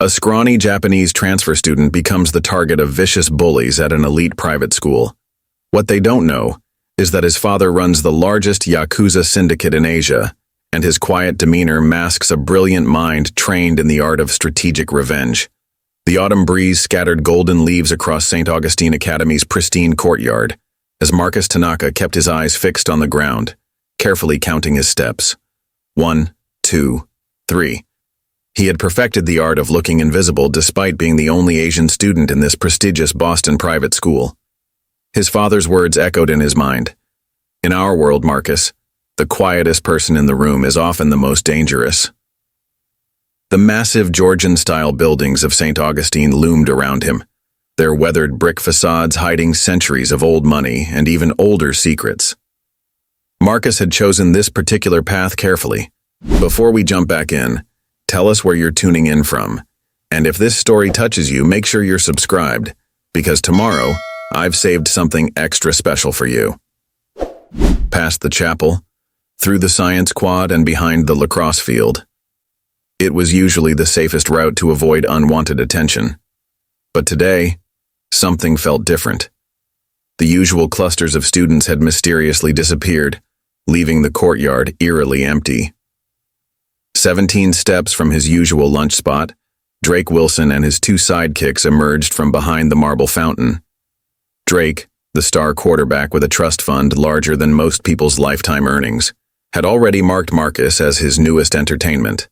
A scrawny Japanese transfer student becomes the target of vicious bullies at an elite private school. What they don't know is that his father runs the largest Yakuza syndicate in Asia, and his quiet demeanor masks a brilliant mind trained in the art of strategic revenge. The autumn breeze scattered golden leaves across Saint Augustine Academy's pristine courtyard, as Marcus Tanaka kept his eyes fixed on the ground, carefully counting his steps. 1, 2, 3. He had perfected the art of looking invisible despite being the only Asian student in this prestigious Boston private school. His father's words echoed in his mind. In our world, Marcus, the quietest person in the room is often the most dangerous. The massive Georgian-style buildings of Saint Augustine loomed around him, their weathered brick facades hiding centuries of old money and even older secrets. Marcus had chosen this particular path carefully. Before we jump back in, tell us where you're tuning in from, and if this story touches you, make sure you're subscribed, because tomorrow, I've saved something extra special for you. Past the chapel, through the science quad and behind the lacrosse field. It was usually the safest route to avoid unwanted attention. But today, something felt different. The usual clusters of students had mysteriously disappeared, leaving the courtyard eerily empty. 17 steps from his usual lunch spot, Drake Wilson and his two sidekicks emerged from behind the marble fountain. Drake, the star quarterback with a trust fund larger than most people's lifetime earnings, had already marked Marcus as his newest entertainment.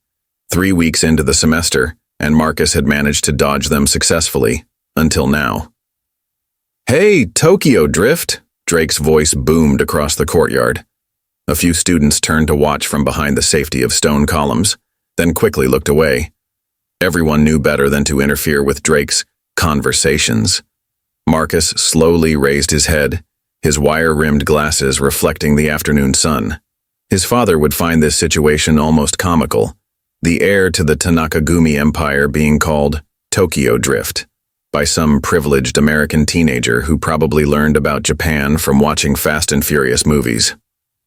3 weeks into the semester, and Marcus had managed to dodge them successfully, until now. "Hey, Tokyo Drift!" Drake's voice boomed across the courtyard. A few students turned to watch from behind the safety of stone columns, then quickly looked away. Everyone knew better than to interfere with Drake's conversations. Marcus slowly raised his head, his wire-rimmed glasses reflecting the afternoon sun. His father would find this situation almost comical, the heir to the Tanaka-gumi empire being called Tokyo Drift by some privileged American teenager who probably learned about Japan from watching Fast and Furious movies.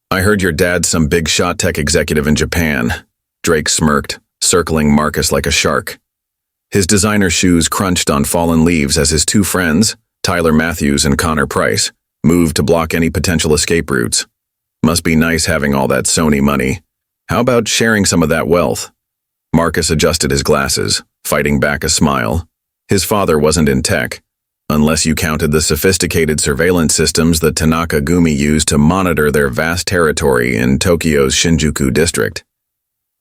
"I heard your dad's some big shot tech executive in Japan," Drake smirked, circling Marcus like a shark. His designer shoes crunched on fallen leaves as his two friends, Tyler Matthews and Connor Price, moved to block any potential escape routes. "Must be nice having all that Sony money. How about sharing some of that wealth?" Marcus adjusted his glasses, fighting back a smile. His father wasn't in tech, unless you counted the sophisticated surveillance systems the Tanaka-gumi used to monitor their vast territory in Tokyo's Shinjuku district.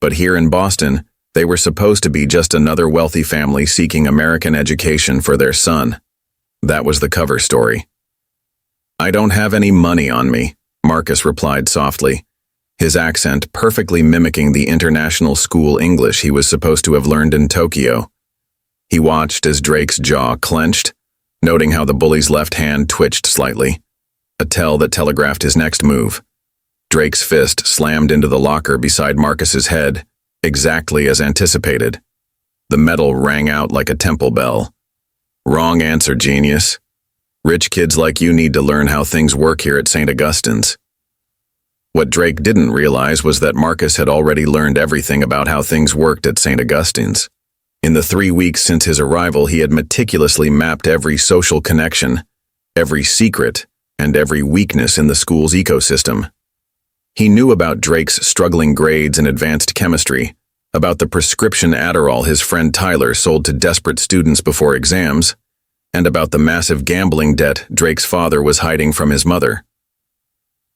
But here in Boston, they were supposed to be just another wealthy family seeking American education for their son. That was the cover story. "I don't have any money on me," Marcus replied softly, his accent perfectly mimicking the international school English he was supposed to have learned in Tokyo. He watched as Drake's jaw clenched, noting how the bully's left hand twitched slightly, a tell that telegraphed his next move. Drake's fist slammed into the locker beside Marcus's head, exactly as anticipated. The metal rang out like a temple bell. "Wrong answer, genius. Rich kids like you need to learn how things work here at Saint Augustine's." What Drake didn't realize was that Marcus had already learned everything about how things worked at Saint Augustine's. In the 3 weeks since his arrival, he had meticulously mapped every social connection, every secret, and every weakness in the school's ecosystem. He knew about Drake's struggling grades in advanced chemistry, about the prescription Adderall his friend Tyler sold to desperate students before exams, and about the massive gambling debt Drake's father was hiding from his mother.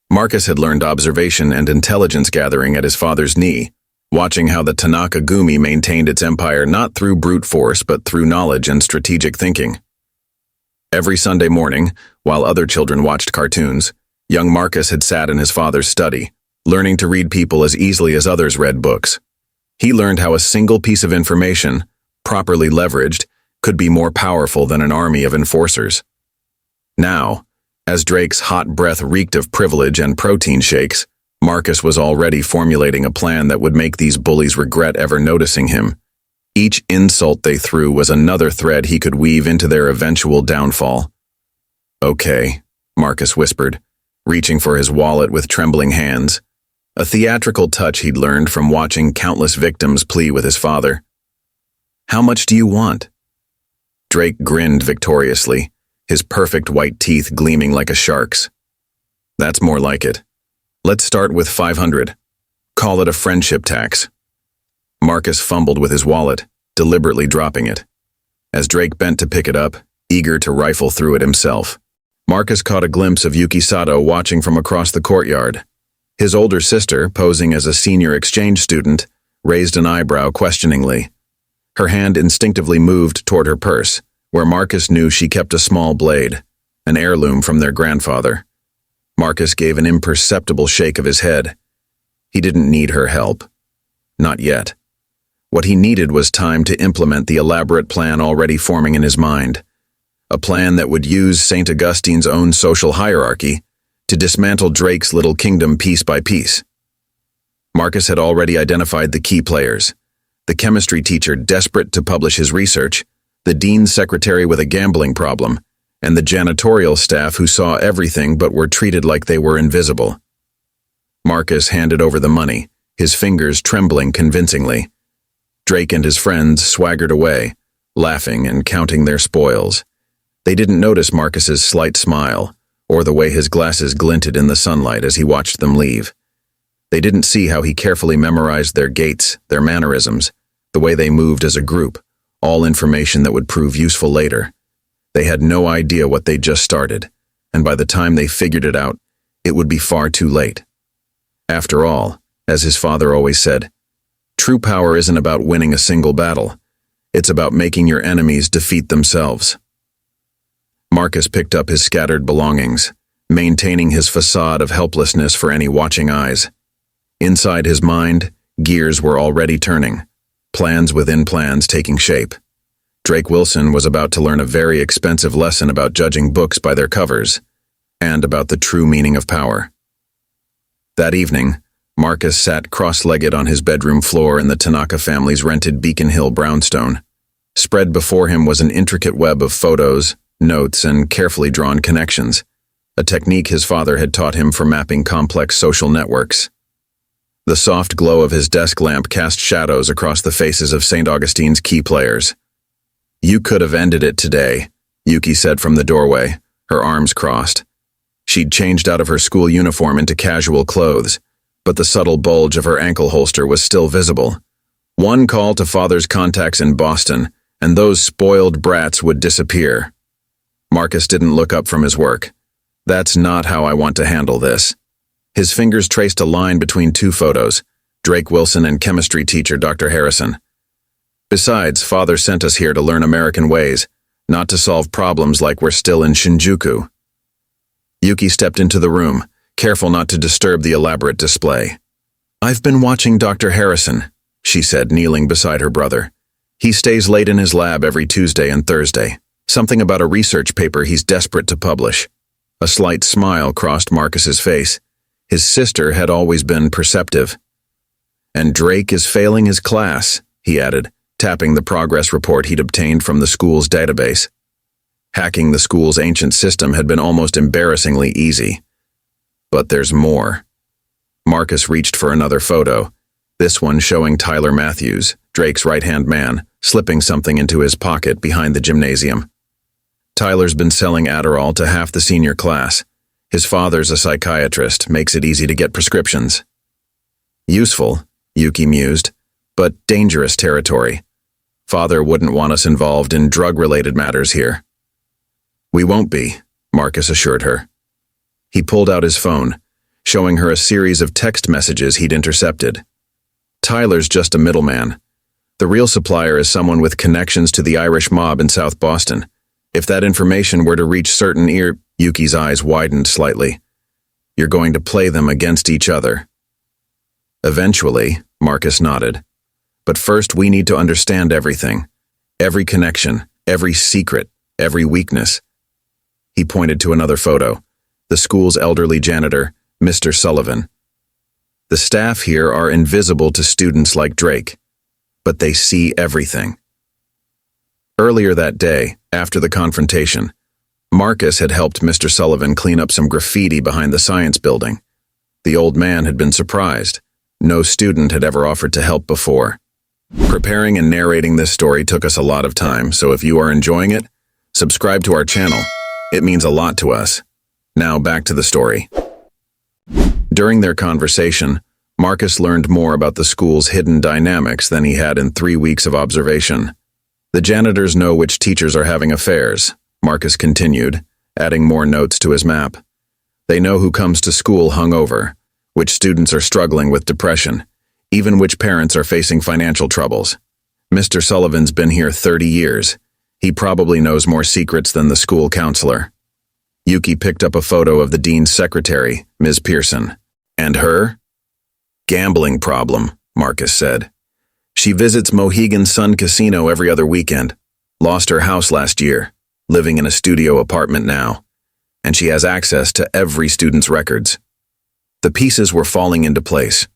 Marcus had learned observation and intelligence gathering at his father's knee, watching how the Tanaka-gumi maintained its empire not through brute force but through knowledge and strategic thinking. Every Sunday morning, while other children watched cartoons, young Marcus had sat in his father's study, learning to read people as easily as others read books. He learned how a single piece of information, properly leveraged, could be more powerful than an army of enforcers. Now, as Drake's hot breath reeked of privilege and protein shakes, Marcus was already formulating a plan that would make these bullies regret ever noticing him. Each insult they threw was another thread he could weave into their eventual downfall. "Okay," Marcus whispered, reaching for his wallet with trembling hands, a theatrical touch he'd learned from watching countless victims plead with his father. How much do you want?" Drake grinned victoriously, his perfect white teeth gleaming like a shark's. "That's more like it. Let's start with 500. Call it a friendship tax." Marcus fumbled with his wallet, deliberately dropping it. As Drake bent to pick it up, eager to rifle through it himself, Marcus caught a glimpse of Yuki Sato watching from across the courtyard. His older sister, posing as a senior exchange student, raised an eyebrow questioningly. Her hand instinctively moved toward her purse, where Marcus knew she kept a small blade, an heirloom from their grandfather. Marcus gave an imperceptible shake of his head. He didn't need her help. Not yet. What he needed was time to implement the elaborate plan already forming in his mind. A plan that would use Saint Augustine's own social hierarchy to dismantle Drake's little kingdom piece by piece. Marcus had already identified the key players: the chemistry teacher desperate to publish his research, the dean's secretary with a gambling problem, and the janitorial staff who saw everything but were treated like they were invisible. Marcus handed over the money, his fingers trembling convincingly. Drake and his friends swaggered away, laughing and counting their spoils. They didn't notice Marcus's slight smile, or the way his glasses glinted in the sunlight as he watched them leave. They didn't see how he carefully memorized their gaits, their mannerisms, the way they moved as a group, all information that would prove useful later. They had no idea what they'd just started, and by the time they figured it out, it would be far too late. After all, as his father always said, true power isn't about winning a single battle. It's about making your enemies defeat themselves. Marcus picked up his scattered belongings, maintaining his facade of helplessness for any watching eyes. Inside his mind, gears were already turning, plans within plans taking shape. Drake Wilson was about to learn a very expensive lesson about judging books by their covers, and about the true meaning of power. That evening, Marcus sat cross-legged on his bedroom floor in the Tanaka family's rented Beacon Hill brownstone. Spread before him was an intricate web of photos, notes, and carefully drawn connections, a technique his father had taught him for mapping complex social networks. The soft glow of his desk lamp cast shadows across the faces of Saint Augustine's key players. "You could have ended it today," Yuki said from the doorway, her arms crossed. She'd changed out of her school uniform into casual clothes, but the subtle bulge of her ankle holster was still visible. One call to father's contacts in Boston, and those spoiled brats would disappear. Marcus didn't look up from his work. "That's not how I want to handle this." His fingers traced a line between two photos, Drake Wilson and chemistry teacher Dr. Harrison. "Besides, father sent us here to learn American ways, not to solve problems like we're still in Shinjuku." Yuki stepped into the room, careful not to disturb the elaborate display. "I've been watching Dr. Harrison," she said, kneeling beside her brother. "He stays late in his lab every Tuesday and Thursday. Something about a research paper he's desperate to publish." A slight smile crossed Marcus's face. His sister had always been perceptive. "And Drake is failing his class," he added, tapping the progress report he'd obtained from the school's database. Hacking the school's ancient system had been almost embarrassingly easy. But there's more. Marcus reached for another photo, this one showing Tyler Matthews, Drake's right-hand man, slipping something into his pocket behind the gymnasium. Tyler's been selling Adderall to half the senior class. His father's a psychiatrist, makes it easy to get prescriptions. Useful, Yuki mused, but dangerous territory. Father wouldn't want us involved in drug-related matters here. "We won't be," Marcus assured her. He pulled out his phone, showing her a series of text messages he'd intercepted. "Tyler's just a middleman. The real supplier is someone with connections to the Irish mob in South Boston. If that information were to reach certain Yuki's eyes widened slightly. "You're going to play them against each other." "Eventually," Marcus nodded. "But first we need to understand everything. Every connection, every secret, every weakness." He pointed to another photo, the school's elderly janitor, Mr. Sullivan. "The staff here are invisible to students like Drake, but they see everything." Earlier that day, after the confrontation, Marcus had helped Mr. Sullivan clean up some graffiti behind the science building. The old man had been surprised. No student had ever offered to help before. Preparing and narrating this story took us a lot of time, so if you are enjoying it, subscribe to our channel. It means a lot to us. Now back to the story. During their conversation, Marcus learned more about the school's hidden dynamics than he had in 3 weeks of observation. The janitors know which teachers are having affairs, Marcus continued, adding more notes to his map. They know who comes to school hungover, which students are struggling with depression, even which parents are facing financial troubles. Mr. Sullivan's been here 30 years. He probably knows more secrets than the school counselor. Yuki picked up a photo of the dean's secretary, Ms. Pearson. And her? Gambling problem, Marcus said. She visits Mohegan Sun Casino every other weekend. Lost her house last year, living in a studio apartment now. And she has access to every student's records. The pieces were falling into place.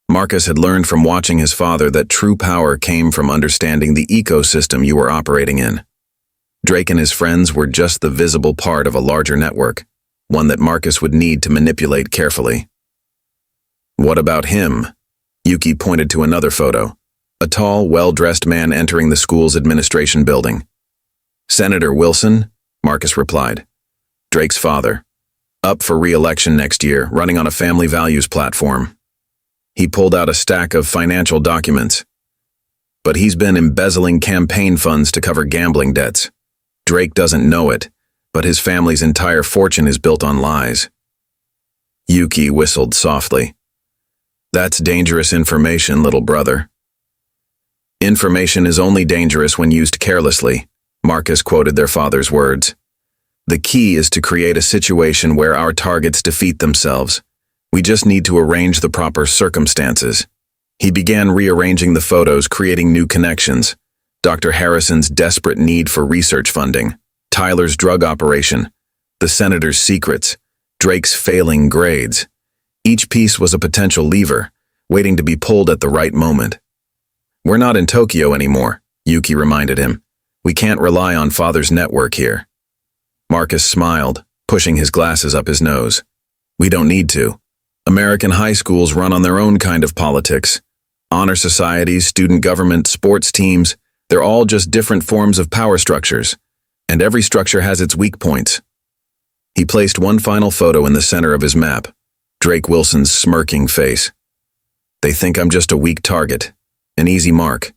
Marcus had learned from watching his father that true power came from understanding the ecosystem you were operating in. Drake and his friends were just the visible part of a larger network, one that Marcus would need to manipulate carefully. What about him? Yuki pointed to another photo, a tall, well-dressed man entering the school's administration building. Senator Wilson, Marcus replied. Drake's father. Up for re-election next year, running on a family values platform. He pulled out a stack of financial documents. But he's been embezzling campaign funds to cover gambling debts. Drake doesn't know it, but his family's entire fortune is built on lies. Yuki whistled softly. That's dangerous information, little brother. Information is only dangerous when used carelessly, Marcus quoted their father's words. The key is to create a situation where our targets defeat themselves. We just need to arrange the proper circumstances. He began rearranging the photos, creating new connections. Dr. Harrison's desperate need for research funding, Tyler's drug operation, the senator's secrets, Drake's failing grades. Each piece was a potential lever, waiting to be pulled at the right moment. We're not in Tokyo anymore, Yuki reminded him. We can't rely on father's network here. Marcus smiled, pushing his glasses up his nose. We don't need to. American high schools run on their own kind of politics. Honor societies, student government, sports teams, they're all just different forms of power structures, and every structure has its weak points. He placed one final photo in the center of his map, Drake Wilson's smirking face. They think I'm just a weak target, an easy mark.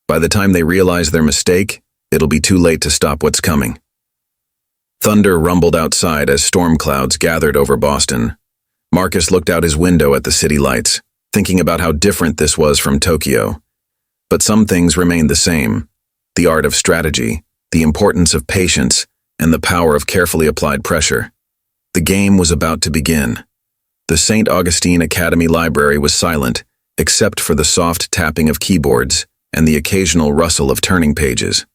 By the time they realize their mistake, it'll be too late to stop what's coming. Thunder rumbled outside as storm clouds gathered over Boston. Marcus looked out his window at the city lights, thinking about how different this was from Tokyo. But some things remained the same. The art of strategy, the importance of patience, and the power of carefully applied pressure. The game was about to begin. The Saint Augustine Academy library was silent, except for the soft tapping of keyboards and the occasional rustle of turning pages.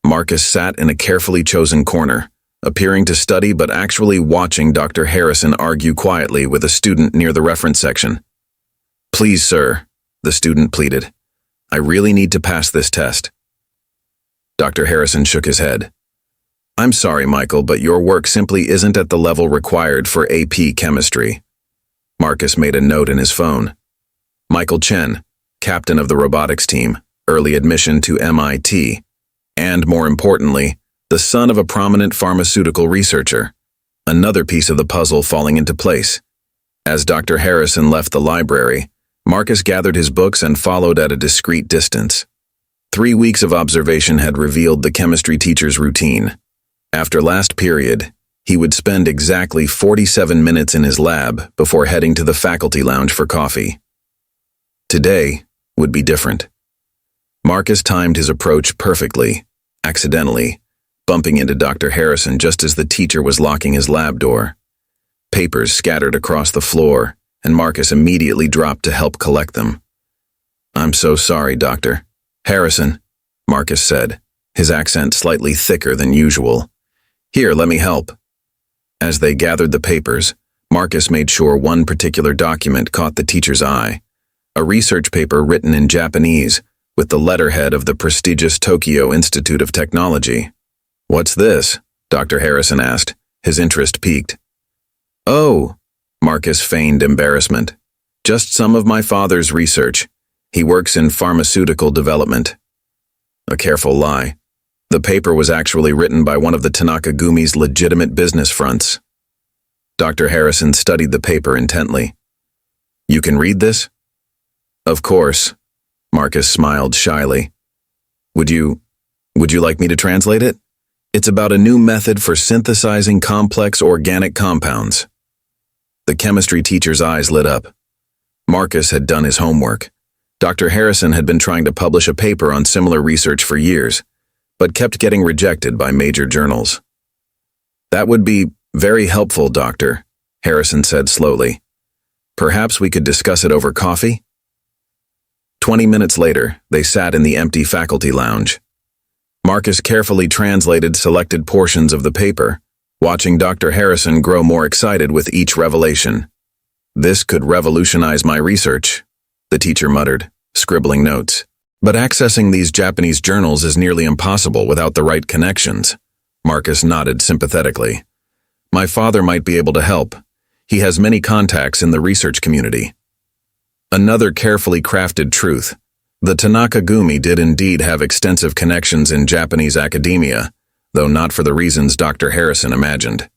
Marcus sat in a carefully chosen corner, appearing to study but actually watching Dr. Harrison argue quietly with a student near the reference section. Please, sir, the student pleaded. I really need to pass this test. Dr. Harrison shook his head. I'm sorry, Michael, but your work simply isn't at the level required for AP chemistry. Marcus made a note in his phone. Michael Chen, captain of the robotics team, early admission to MIT, and more importantly, the son of a prominent pharmaceutical researcher. Another piece of the puzzle falling into place. As Dr. Harrison left the library, Marcus gathered his books and followed at a discreet distance. 3 weeks of observation had revealed the chemistry teacher's routine. After last period, he would spend exactly 47 minutes in his lab before heading to the faculty lounge for coffee. Today would be different. Marcus timed his approach perfectly, accidentally, bumping into Dr. Harrison just as the teacher was locking his lab door. Papers scattered across the floor, and Marcus immediately dropped to help collect them. I'm so sorry, Dr. Harrison, Marcus said, his accent slightly thicker than usual. Here, let me help. As they gathered the papers, Marcus made sure one particular document caught the teacher's eye, a research paper written in Japanese with the letterhead of the prestigious Tokyo Institute of Technology. What's this? Dr. Harrison asked, his interest piqued. Oh, Marcus feigned embarrassment. Just some of my father's research. He works in pharmaceutical development. A careful lie. The paper was actually written by one of the Tanaka Gumi's legitimate business fronts. Dr. Harrison studied the paper intently. You can read this? Of course. Marcus smiled shyly. Would you like me to translate it? It's about a new method for synthesizing complex organic compounds. The chemistry teacher's eyes lit up. Marcus had done his homework. Dr. Harrison had been trying to publish a paper on similar research for years, but kept getting rejected by major journals. That would be very helpful, Doctor, Harrison said slowly. Perhaps we could discuss it over coffee? 20 minutes later, they sat in the empty faculty lounge. Marcus carefully translated selected portions of the paper, watching Dr. Harrison grow more excited with each revelation. This could revolutionize my research, the teacher muttered, scribbling notes. But accessing these Japanese journals is nearly impossible without the right connections. Marcus nodded sympathetically. My father might be able to help. He has many contacts in the research community. Another carefully crafted truth. The Tanaka Gumi did indeed have extensive connections in Japanese academia, though not for the reasons Dr. Harrison imagined.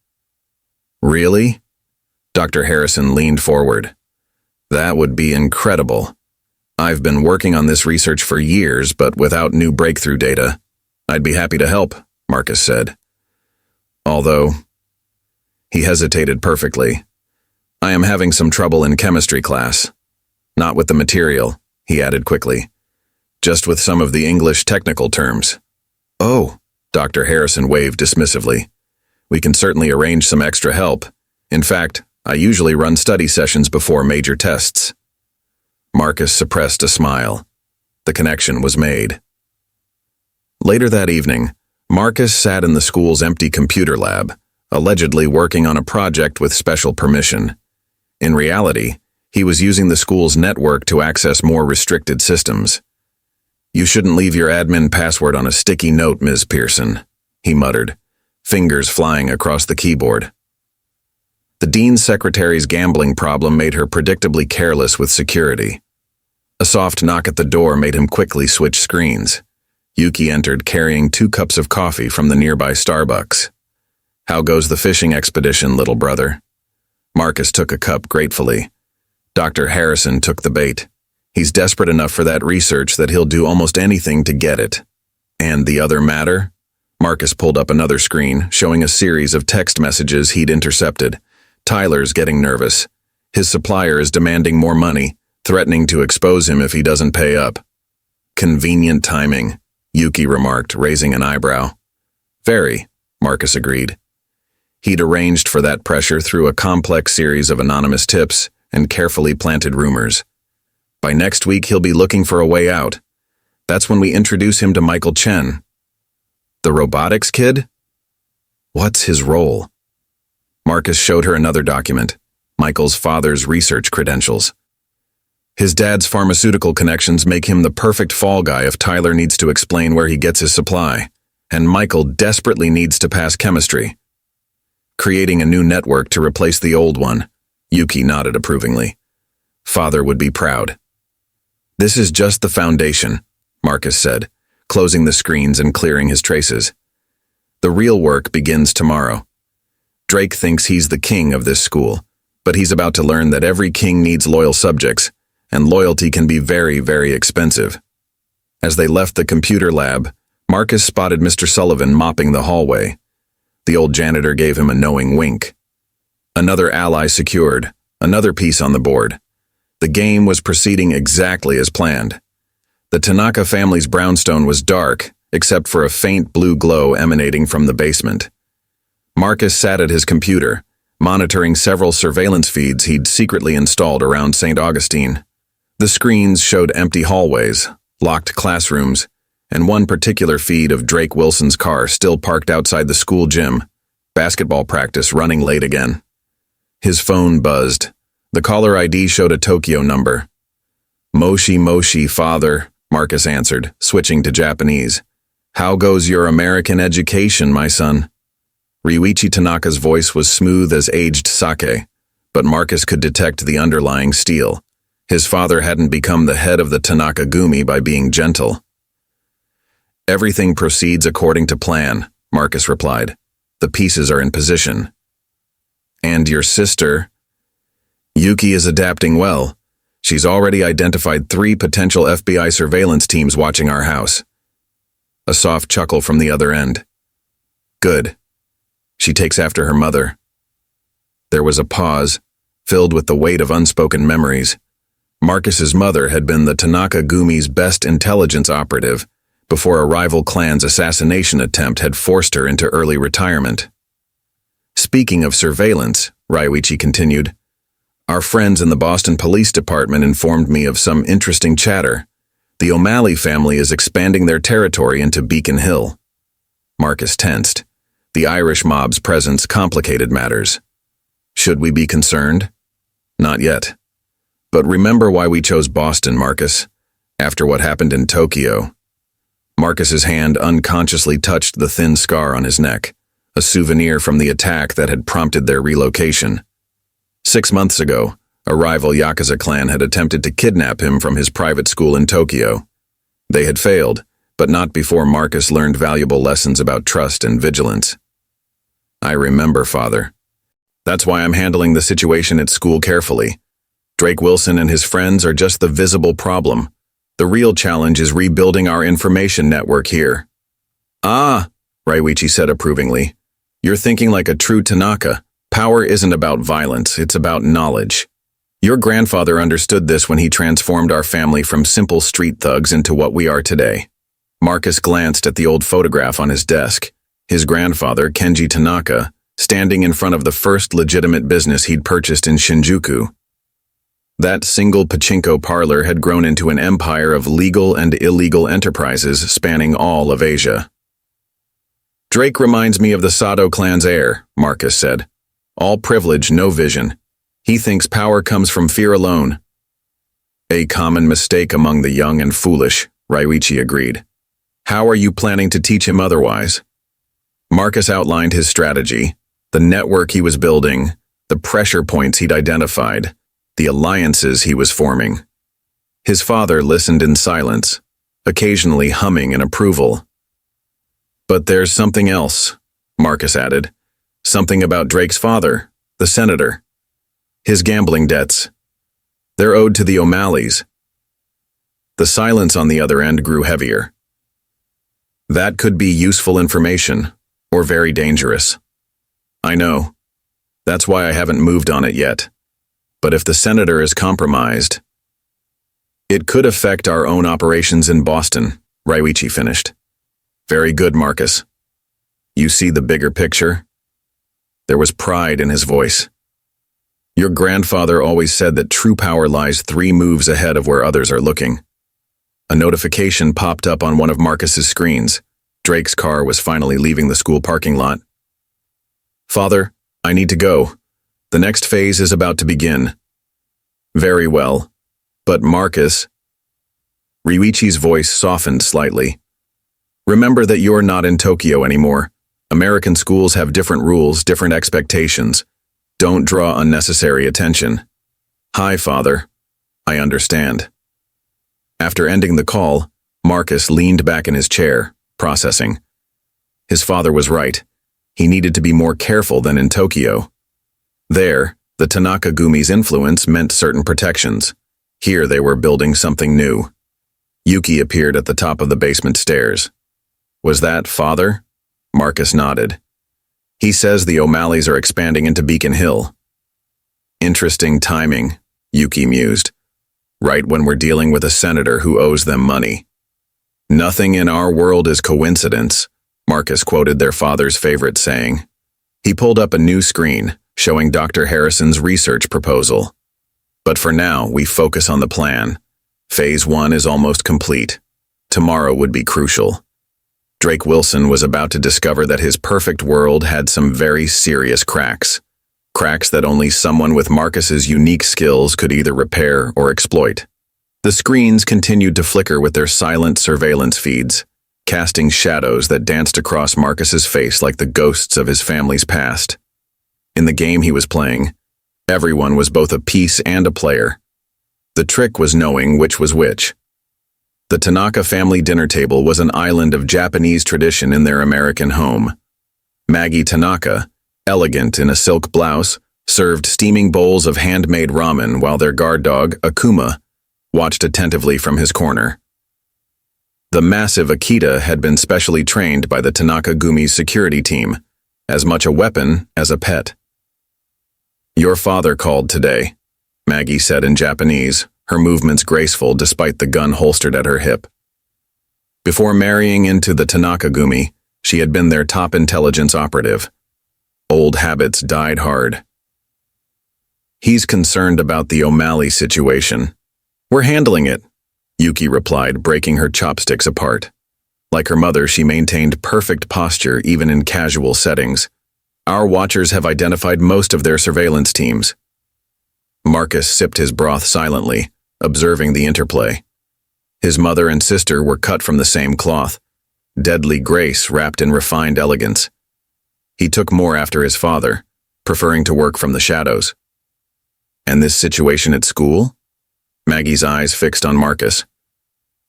Really? Dr. Harrison leaned forward. That would be incredible. I've been working on this research for years, but without new breakthrough data. I'd be happy to help, Marcus said. Although, he hesitated perfectly. I am having some trouble in chemistry class. Not with the material, he added quickly. Just with some of the English technical terms. Oh, Dr. Harrison waved dismissively. We can certainly arrange some extra help. In fact, I usually run study sessions before major tests. Marcus suppressed a smile. The connection was made. Later that evening, Marcus sat in the school's empty computer lab, allegedly working on a project with special permission. In reality, he was using the school's network to access more restricted systems. You shouldn't leave your admin password on a sticky note, Ms. Pearson, he muttered, fingers flying across the keyboard. The dean's secretary's gambling problem made her predictably careless with security. A soft knock at the door made him quickly switch screens. Yuki entered carrying 2 cups of coffee from the nearby Starbucks. How goes the fishing expedition, little brother? Marcus took a cup gratefully. Dr. Harrison took the bait. He's desperate enough for that research that he'll do almost anything to get it. And the other matter? Marcus pulled up another screen, showing a series of text messages he'd intercepted. Tyler's getting nervous. His supplier is demanding more money, threatening to expose him if he doesn't pay up. Convenient timing, Yuki remarked, raising an eyebrow. Very, Marcus agreed. He'd arranged for that pressure through a complex series of anonymous tips and carefully planted rumors. By next week, he'll be looking for a way out. That's when we introduce him to Michael Chen. The robotics kid? What's his role? Marcus showed her another document, Michael's father's research credentials. His dad's pharmaceutical connections make him the perfect fall guy if Tyler needs to explain where he gets his supply, and Michael desperately needs to pass chemistry. Creating a new network to replace the old one, Yuki nodded approvingly. Father would be proud. This is just the foundation, Marcus said, closing the screens and clearing his traces. The real work begins tomorrow. Drake thinks he's the king of this school, but he's about to learn that every king needs loyal subjects, and loyalty can be very, very expensive. As they left the computer lab, Marcus spotted Mr. Sullivan mopping the hallway. The old janitor gave him a knowing wink. Another ally secured, another piece on the board. The game was proceeding exactly as planned. The Tanaka family's brownstone was dark, except for a faint blue glow emanating from the basement. Marcus sat at his computer, monitoring several surveillance feeds he'd secretly installed around Saint Augustine. The screens showed empty hallways, locked classrooms, and one particular feed of Drake Wilson's car still parked outside the school gym, basketball practice running late again. His phone buzzed. The caller ID showed a Tokyo number. Moshi Moshi, father, Marcus answered, switching to Japanese. How goes your American education, my son? Ryuichi Tanaka's voice was smooth as aged sake, but Marcus could detect the underlying steel. His father hadn't become the head of the Tanaka Gumi by being gentle. "Everything proceeds according to plan," Marcus replied. "The pieces are in position." "And your sister?" "Yuki is adapting well. She's already identified 3 potential FBI surveillance teams watching our house." A soft chuckle from the other end. "Good. She takes after her mother." There was a pause, filled with the weight of unspoken memories. Marcus's mother had been the Tanaka Gumi's best intelligence operative before a rival clan's assassination attempt had forced her into early retirement. "Speaking of surveillance," Ryuichi continued, "our friends in the Boston Police Department informed me of some interesting chatter. The O'Malley family is expanding their territory into Beacon Hill." Marcus tensed. The Irish mob's presence complicated matters. "Should we be concerned?" "Not yet. But remember why we chose Boston, Marcus, after what happened in Tokyo." Marcus's hand unconsciously touched the thin scar on his neck, a souvenir from the attack that had prompted their relocation. 6 months ago, a rival Yakuza clan had attempted to kidnap him from his private school in Tokyo. They had failed, but not before Marcus learned valuable lessons about trust and vigilance. "I remember, Father. That's why I'm handling the situation at school carefully. Drake Wilson and his friends are just the visible problem. The real challenge is rebuilding our information network here." "Ah," Ryuichi said approvingly. "You're thinking like a true Tanaka. Power isn't about violence, it's about knowledge. Your grandfather understood this when he transformed our family from simple street thugs into what we are today." Marcus glanced at the old photograph on his desk. His grandfather, Kenji Tanaka, standing in front of the first legitimate business he'd purchased in Shinjuku. That single pachinko parlor had grown into an empire of legal and illegal enterprises spanning all of Asia. "Drake reminds me of the Sato clan's heir," Marcus said. "All privilege, no vision. He thinks power comes from fear alone." "A common mistake among the young and foolish," Ryuichi agreed. "How are you planning to teach him otherwise?" Marcus outlined his strategy, the network he was building, the pressure points he'd identified, the alliances he was forming. His father listened in silence, occasionally humming in approval. "But there's something else," Marcus added. "Something about Drake's father, the senator. His gambling debts. They're owed to the O'Malleys." The silence on the other end grew heavier. "That could be useful information, or very dangerous. I know. That's why I haven't moved on it yet. But if the senator is compromised, it could affect our own operations in Boston," Ryuichi finished. "Very good, Marcus. You see the bigger picture?" There was pride in his voice. "Your grandfather always said that true power lies 3 moves ahead of where others are looking." A notification popped up on one of Marcus's screens. Drake's car was finally leaving the school parking lot. "Father, I need to go. The next phase is about to begin." "Very well. But Marcus..." Ryuichi's voice softened slightly. "Remember that you're not in Tokyo anymore. American schools have different rules, different expectations. Don't draw unnecessary attention." "Hi, Father. I understand." After ending the call, Marcus leaned back in his chair, processing. His father was right. He needed to be more careful than in Tokyo. There, the Tanaka Gumi's influence meant certain protections. Here they were building something new. Yuki appeared at the top of the basement stairs. "Was that Father?" Marcus nodded. "He says the O'Malleys are expanding into Beacon Hill." "Interesting timing," Yuki mused. "Right when we're dealing with a senator who owes them money." "Nothing in our world is coincidence," Marcus quoted their father's favorite saying. He pulled up a new screen, showing Dr. Harrison's research proposal. "But for now, we focus on the plan. Phase 1 is almost complete. Tomorrow would be crucial." Drake Wilson was about to discover that his perfect world had some very serious cracks. Cracks that only someone with Marcus's unique skills could either repair or exploit. The screens continued to flicker with their silent surveillance feeds, casting shadows that danced across Marcus's face like the ghosts of his family's past. In the game he was playing, everyone was both a piece and a player. The trick was knowing which was which. The Tanaka family dinner table was an island of Japanese tradition in their American home. Maggie Tanaka, elegant in a silk blouse, served steaming bowls of handmade ramen while their guard dog, Akuma, watched attentively from his corner. The massive Akita had been specially trained by the Tanaka Gumi's security team, as much a weapon as a pet. "Your father called today," Maggie said in Japanese, her movements graceful despite the gun holstered at her hip. Before marrying into the Tanaka Gumi, she had been their top intelligence operative. Old habits died hard. "He's concerned about the O'Malley situation. We're handling it," Yuki replied, breaking her chopsticks apart. Like her mother, she maintained perfect posture even in casual settings. "Our watchers have identified most of their surveillance teams." Marcus sipped his broth silently, observing the interplay. His mother and sister were cut from the same cloth, deadly grace wrapped in refined elegance. He took more after his father, preferring to work from the shadows. "And this situation at school?" Maggie's eyes fixed on Marcus.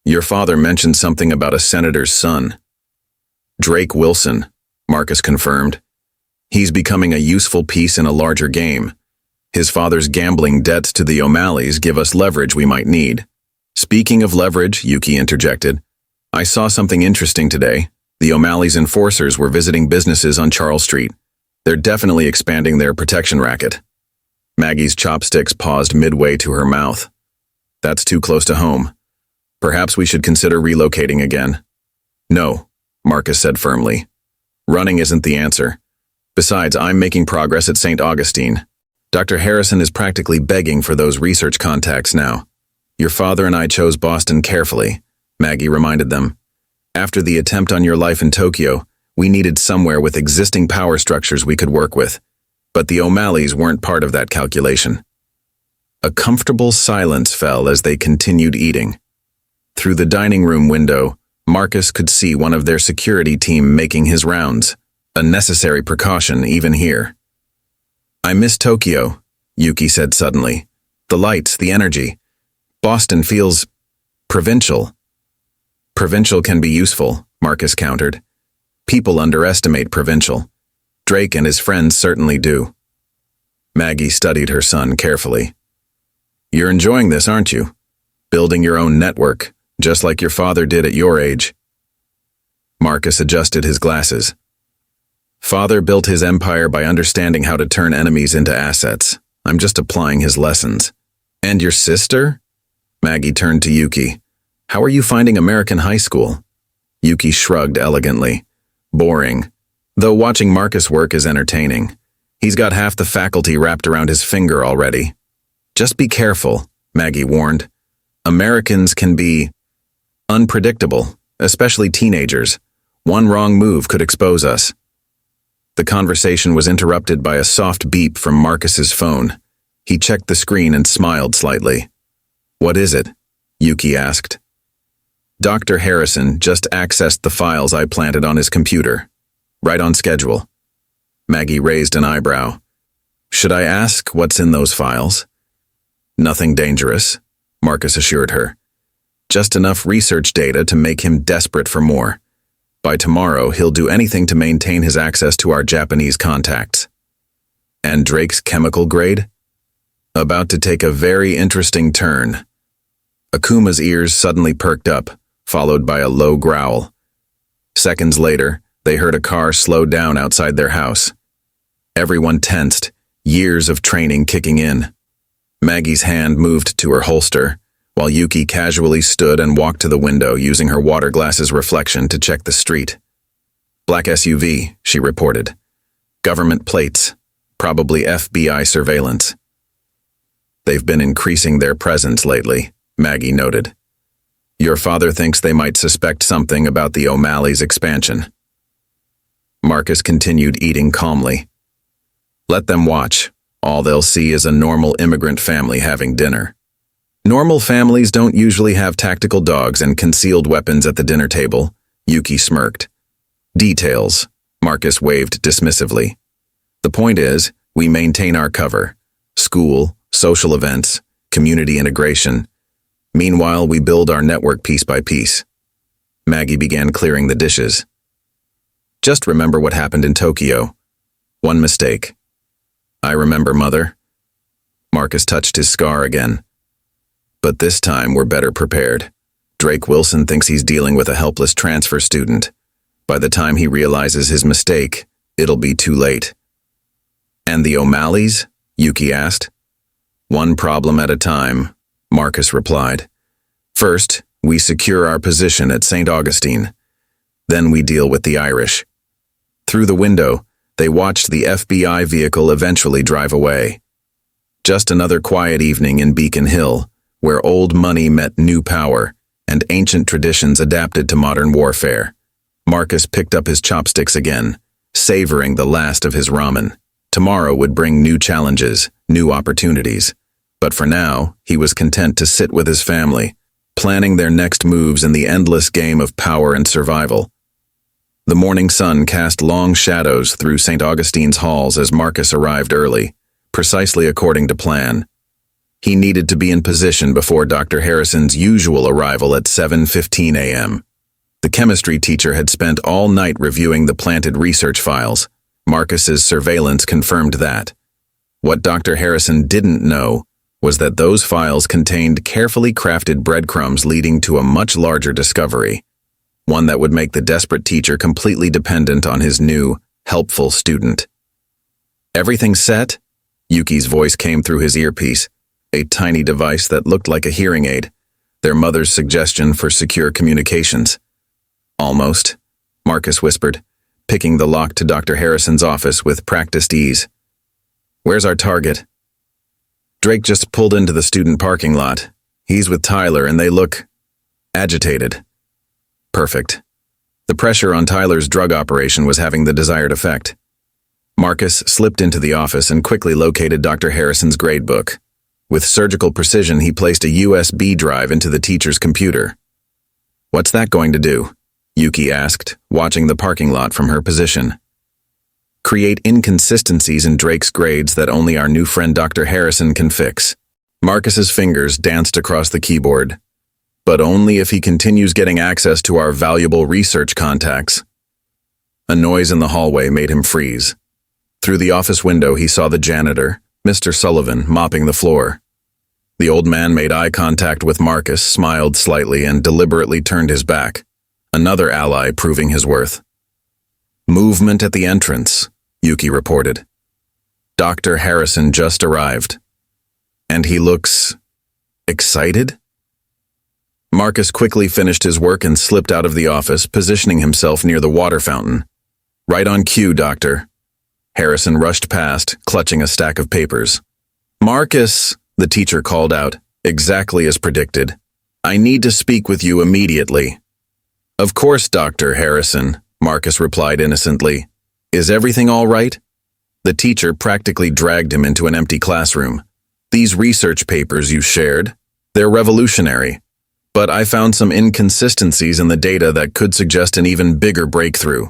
"Your father mentioned something about a senator's son." "Drake Wilson," Marcus confirmed. "He's becoming a useful piece in a larger game. His father's gambling debts to the O'Malleys give us leverage we might need." "Speaking of leverage," Yuki interjected, "I saw something interesting today. The O'Malley's enforcers were visiting businesses on Charles Street. They're definitely expanding their protection racket." Maggie's chopsticks paused midway to her mouth. "That's too close to home. Perhaps we should consider relocating again." "No," Marcus said firmly. "Running isn't the answer. Besides, I'm making progress at Saint Augustine. Dr. Harrison is practically begging for those research contacts now. Your father and I chose Boston carefully," Maggie reminded them. "After the attempt on your life in Tokyo, we needed somewhere with existing power structures we could work with. But the O'Malleys weren't part of that calculation." A comfortable silence fell as they continued eating. Through the dining room window, Marcus could see one of their security team making his rounds, a necessary precaution even here. "I miss Tokyo," Yuki said suddenly. "The lights, the energy. Boston feels provincial." "Provincial can be useful," Marcus countered. "People underestimate provincial. Drake and his friends certainly do." Maggie studied her son carefully. "You're enjoying this, aren't you? Building your own network, just like your father did at your age." Marcus adjusted his glasses. "Father built his empire by understanding how to turn enemies into assets. I'm just applying his lessons." "And your sister?" Maggie turned to Yuki. "How are you finding American high school?" Yuki shrugged elegantly. "Boring. Though watching Marcus work is entertaining. He's got half the faculty wrapped around his finger already." "Just be careful," Maggie warned. "Americans can be unpredictable, especially teenagers. One wrong move could expose us." The conversation was interrupted by a soft beep from Marcus's phone. He checked the screen and smiled slightly. "What is it?" Yuki asked. "Dr. Harrison just accessed the files I planted on his computer. Right on schedule." Maggie raised an eyebrow. "Should I ask what's in those files?" "Nothing dangerous," Marcus assured her. "Just enough research data to make him desperate for more. By tomorrow, he'll do anything to maintain his access to our Japanese contacts." "And Drake's chemical grade?" "About to take a very interesting turn." Akuma's ears suddenly perked up, followed by a low growl. Seconds later, they heard a car slow down outside their house. Everyone tensed, years of training kicking in. Maggie's hand moved to her holster, while Yuki casually stood and walked to the window using her water glass's reflection to check the street. "Black SUV," she reported. "Government plates, probably FBI surveillance." "They've been increasing their presence lately," Maggie noted. "Your father thinks they might suspect something about the O'Malley's expansion." Marcus continued eating calmly. "Let them watch. All they'll see is a normal immigrant family having dinner. Normal families don't usually have tactical dogs and concealed weapons at the dinner table," Yuki smirked. "Details," Marcus waved dismissively. "The point is, we maintain our cover. School, social events, community integration. Meanwhile, we build our network piece by piece. Maggie began clearing the dishes. Just remember what happened in Tokyo. One mistake. I remember, Mother. Marcus touched his scar again. But this time we're better prepared. Drake Wilson thinks he's dealing with a helpless transfer student. By the time he realizes his mistake, it'll be too late. And the O'Malleys? Yuki asked. One problem at a time, Marcus replied. First, we secure our position at Saint Augustine. Then we deal with the Irish. Through the window, they watched the FBI vehicle eventually drive away. Just another quiet evening in Beacon Hill, where old money met new power, and ancient traditions adapted to modern warfare. Marcus picked up his chopsticks again, savoring the last of his ramen. Tomorrow would bring new challenges, new opportunities. But for now, he was content to sit with his family, planning their next moves in the endless game of power and survival. The morning sun cast long shadows through St. Augustine's halls as Marcus arrived early, precisely according to plan. He needed to be in position before Dr. Harrison's usual arrival at 7:15 a.m. The chemistry teacher had spent all night reviewing the planted research files. Marcus's surveillance confirmed that. What Dr. Harrison didn't know was that those files contained carefully crafted breadcrumbs leading to a much larger discovery, one that would make the desperate teacher completely dependent on his new, helpful student. Everything set? Yuki's voice came through his earpiece, a tiny device that looked like a hearing aid, their mother's suggestion for secure communications. Almost, Marcus whispered, picking the lock to Dr. Harrison's office with practiced ease. Where's our target? Drake just pulled into the student parking lot. He's with Tyler and they look agitated. Perfect. The pressure on Tyler's drug operation was having the desired effect. Marcus slipped into the office and quickly located Dr. Harrison's gradebook. With surgical precision, he placed a USB drive into the teacher's computer. What's that going to do? Yuki asked, watching the parking lot from her position. Create inconsistencies in Drake's grades that only our new friend Dr. Harrison can fix. Marcus's fingers danced across the keyboard. But only if he continues getting access to our valuable research contacts. A noise in the hallway made him freeze. Through the office window, he saw the janitor, Mr. Sullivan, mopping the floor. The old man made eye contact with Marcus, smiled slightly, and deliberately turned his back. Another ally proving his worth. Movement at the entrance, Yuki reported. Dr. Harrison just arrived. And he looks excited? Marcus quickly finished his work and slipped out of the office, positioning himself near the water fountain. Right on cue, Doctor. Harrison rushed past, clutching a stack of papers. Marcus, the teacher called out, exactly as predicted. I need to speak with you immediately. Of course, Dr. Harrison, Marcus replied innocently. Is everything all right? The teacher practically dragged him into an empty classroom. These research papers you shared, they're revolutionary. But I found some inconsistencies in the data that could suggest an even bigger breakthrough.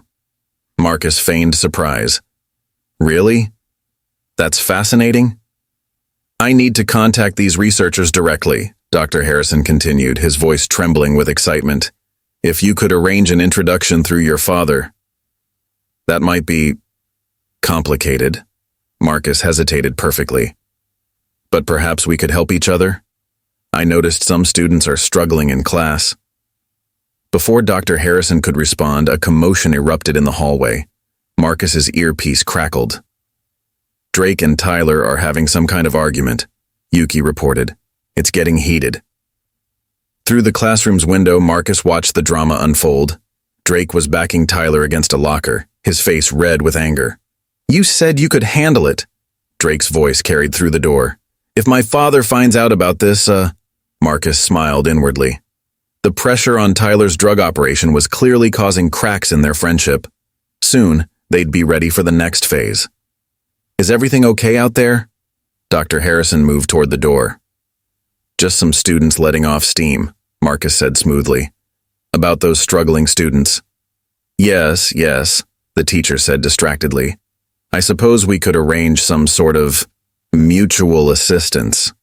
Marcus feigned surprise. Really? That's fascinating. I need to contact these researchers directly, Dr. Harrison continued, his voice trembling with excitement. If you could arrange an introduction through your father. That might be complicated. Marcus hesitated perfectly. But perhaps we could help each other? I noticed some students are struggling in class. Before Dr. Harrison could respond, a commotion erupted in the hallway. Marcus's earpiece crackled. Drake and Tyler are having some kind of argument, Yuki reported. It's getting heated. Through the classroom's window, Marcus watched the drama unfold. Drake was backing Tyler against a locker, his face red with anger. You said you could handle it. Drake's voice carried through the door. If my father finds out about this, Marcus smiled inwardly. The pressure on Tyler's drug operation was clearly causing cracks in their friendship. Soon, they'd be ready for the next phase. Is everything okay out there? Dr. Harrison moved toward the door. Just some students letting off steam, Marcus said smoothly. About those struggling students. Yes, the teacher said distractedly. I suppose we could arrange some sort of mutual assistance.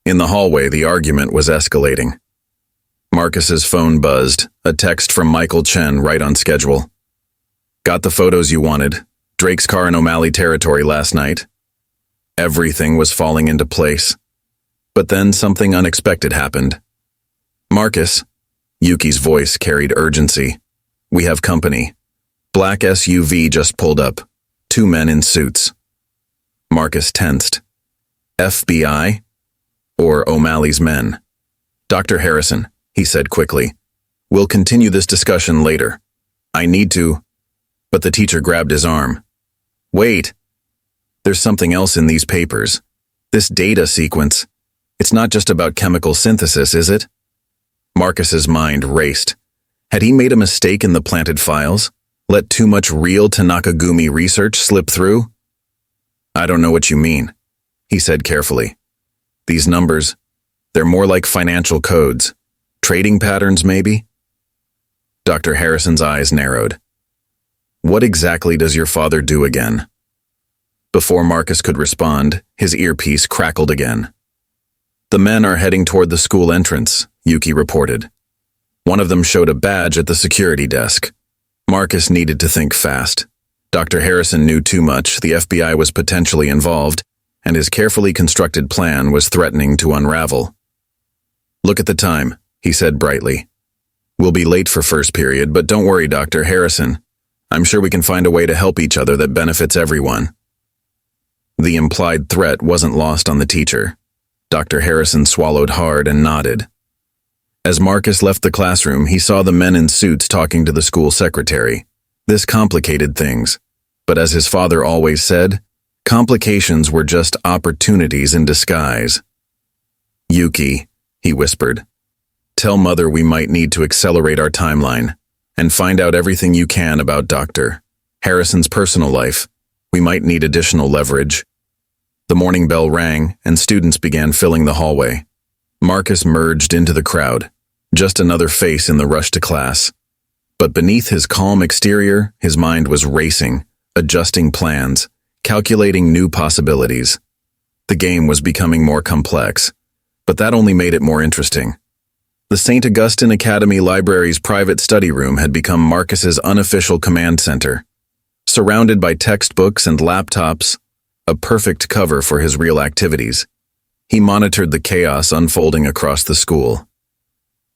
In the hallway, the argument was escalating. Marcus's phone buzzed, a text from Michael Chen right on schedule. Got the photos you wanted. Drake's car in O'Malley territory last night. Everything was falling into place. But then something unexpected happened. Marcus, Yuki's voice carried urgency. We have company. Black SUV just pulled up. 2 men in suits. Marcus tensed. FBI? Or O'Malley's men? Dr. Harrison, he said quickly. We'll continue this discussion later. I need to. But the teacher grabbed his arm. Wait. There's something else in these papers. This data sequence. It's not just about chemical synthesis, is it? Marcus's mind raced. Had he made a mistake in the planted files? Let too much real Tanaka-gumi research slip through? I don't know what you mean, he said carefully. These numbers, they're more like financial codes. Trading patterns, maybe? Dr. Harrison's eyes narrowed. What exactly does your father do again? Before Marcus could respond, his earpiece crackled again. The men are heading toward the school entrance, Yuki reported. One of them showed a badge at the security desk. Marcus needed to think fast. Dr. Harrison knew too much, the FBI was potentially involved, and his carefully constructed plan was threatening to unravel. Look at the time, he said brightly. We'll be late for first period, but don't worry, Dr. Harrison. I'm sure we can find a way to help each other that benefits everyone. The implied threat wasn't lost on the teacher. Dr. Harrison swallowed hard and nodded. As Marcus left the classroom, he saw the men in suits talking to the school secretary. This complicated things. But as his father always said, complications were just opportunities in disguise. Yuki, he whispered, tell Mother we might need to accelerate our timeline and find out everything you can about Dr. Harrison's personal life. We might need additional leverage. The morning bell rang, and students began filling the hallway. Marcus merged into the crowd, just another face in the rush to class. But beneath his calm exterior, his mind was racing, adjusting plans, calculating new possibilities. The game was becoming more complex, but that only made it more interesting. The Saint Augustine Academy library's private study room had become Marcus's unofficial command center. Surrounded by textbooks and laptops, a perfect cover for his real activities. He monitored the chaos unfolding across the school.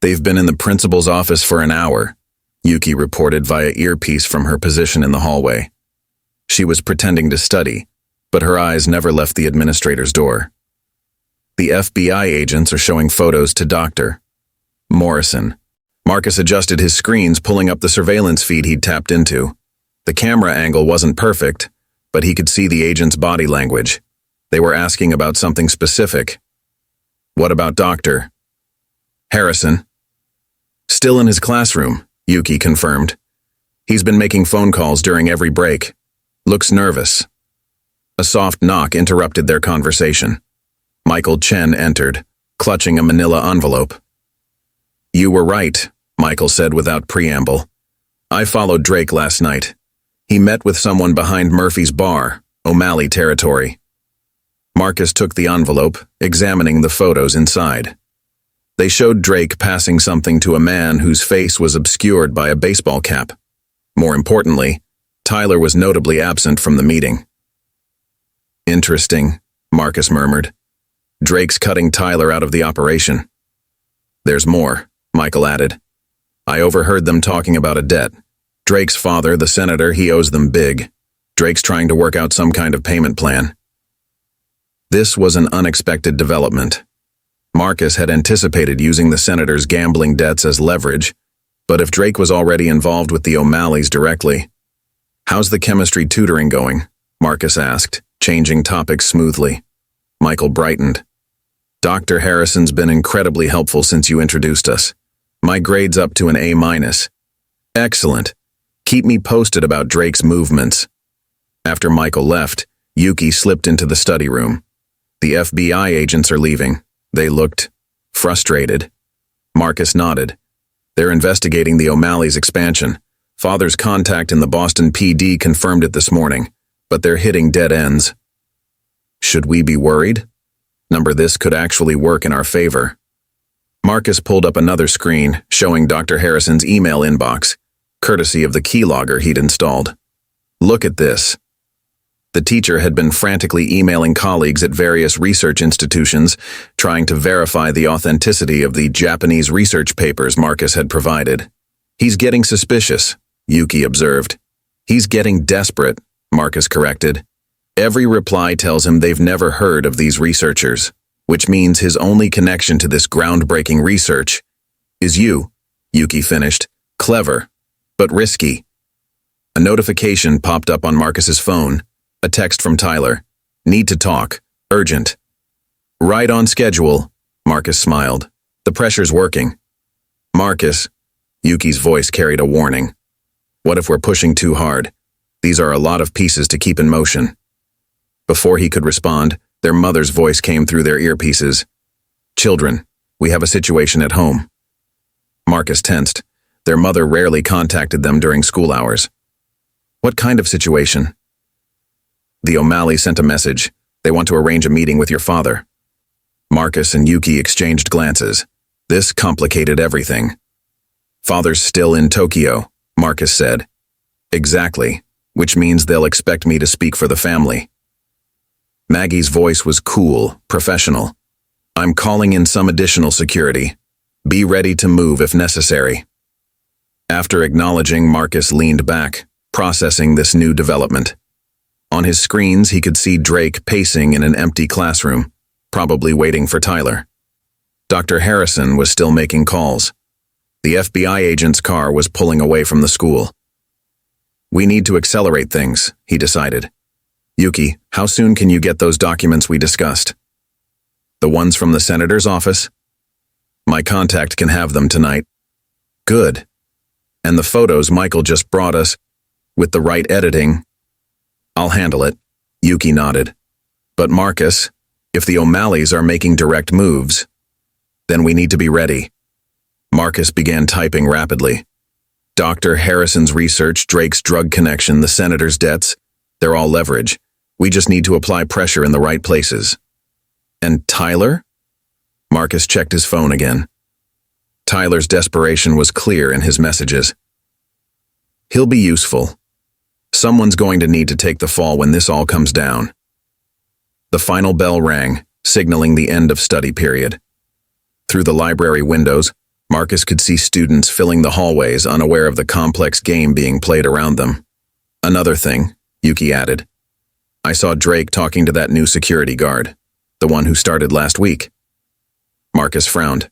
They've been in the principal's office for an hour, Yuki reported via earpiece from her position in the hallway. She was pretending to study, but her eyes never left the administrator's door. The FBI agents are showing photos to Dr. Morrison. Marcus adjusted his screens, pulling up the surveillance feed he'd tapped into. The camera angle wasn't perfect, but he could see the agent's body language. They were asking about something specific. What about Dr. Harrison? Still in his classroom, Yuki confirmed. He's been making phone calls during every break. Looks nervous. A soft knock interrupted their conversation. Michael Chen entered, clutching a manila envelope. You were right, Michael said without preamble. I followed Drake last night. He met with someone behind Murphy's bar, O'Malley territory. Marcus took the envelope, examining the photos inside. They showed Drake passing something to a man whose face was obscured by a baseball cap. More importantly, Tyler was notably absent from the meeting. Interesting, Marcus murmured. Drake's cutting Tyler out of the operation. There's more, Michael added. I overheard them talking about a debt. Drake's father, the senator, he owes them big. Drake's trying to work out some kind of payment plan. This was an unexpected development. Marcus had anticipated using the senator's gambling debts as leverage, but if Drake was already involved with the O'Malleys directly. How's the chemistry tutoring going? Marcus asked, changing topics smoothly. Michael brightened. Dr. Harrison's been incredibly helpful since you introduced us. My grade's up to an A-. Excellent. Keep me posted about Drake's movements. After Michael left, Yuki slipped into the study room. The FBI agents are leaving. They looked frustrated. Marcus nodded. They're investigating the O'Malley's expansion. Father's contact in the Boston PD confirmed it this morning, but they're hitting dead ends. Should we be worried? This could actually work in our favor. Marcus pulled up another screen, showing Dr. Harrison's email inbox, courtesy of the keylogger he'd installed. Look at this. The teacher had been frantically emailing colleagues at various research institutions, trying to verify the authenticity of the Japanese research papers Marcus had provided. He's getting suspicious, Yuki observed. He's getting desperate, Marcus corrected. Every reply tells him they've never heard of these researchers, which means his only connection to this groundbreaking research is you, Yuki finished. Clever, but risky. A notification popped up on Marcus's phone. A text from Tyler. Need to talk. Urgent. Right on schedule, Marcus smiled. The pressure's working. Marcus, Yuki's voice carried a warning. What if we're pushing too hard? These are a lot of pieces to keep in motion. Before he could respond, their mother's voice came through their earpieces. Children, we have a situation at home. Marcus tensed. Their mother rarely contacted them during school hours. What kind of situation? The O'Malley sent a message. They want to arrange a meeting with your father. Marcus and Yuki exchanged glances. This complicated everything. Father's still in Tokyo, Marcus said. Exactly, which means they'll expect me to speak for the family. Maggie's voice was cool, professional. I'm calling in some additional security. Be ready to move if necessary. After acknowledging, Marcus leaned back, processing this new development. On his screens, he could see Drake pacing in an empty classroom, probably waiting for Tyler. Dr. Harrison was still making calls. The FBI agent's car was pulling away from the school. We need to accelerate things, he decided. Yuki, how soon can you get those documents we discussed? The ones from the senator's office? My contact can have them tonight. Good. And the photos Michael just brought us, with the right editing. I'll handle it, Yuki nodded. But Marcus, if the O'Malleys are making direct moves, then we need to be ready. Marcus began typing rapidly. Dr. Harrison's research, Drake's drug connection, the senator's debts, they're all leverage. We just need to apply pressure in the right places. And Tyler? Marcus checked his phone again. Tyler's desperation was clear in his messages. He'll be useful. Someone's going to need to take the fall when this all comes down. The final bell rang, signaling the end of study period. Through the library windows, Marcus could see students filling the hallways, unaware of the complex game being played around them. Another thing, Yuki added. I saw Drake talking to that new security guard, the one who started last week. Marcus frowned.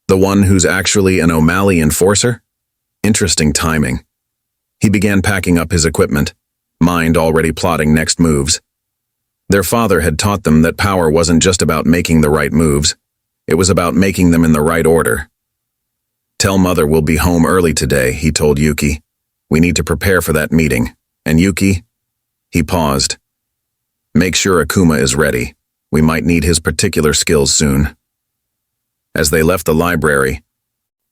The one who's actually an O'Malley enforcer? Interesting timing. He began packing up his equipment, mind already plotting next moves. Their father had taught them that power wasn't just about making the right moves, it was about making them in the right order. Tell Mother we'll be home early today, he told Yuki. We need to prepare for that meeting. And Yuki? He paused. Make sure Akuma is ready. We might need his particular skills soon. As they left the library,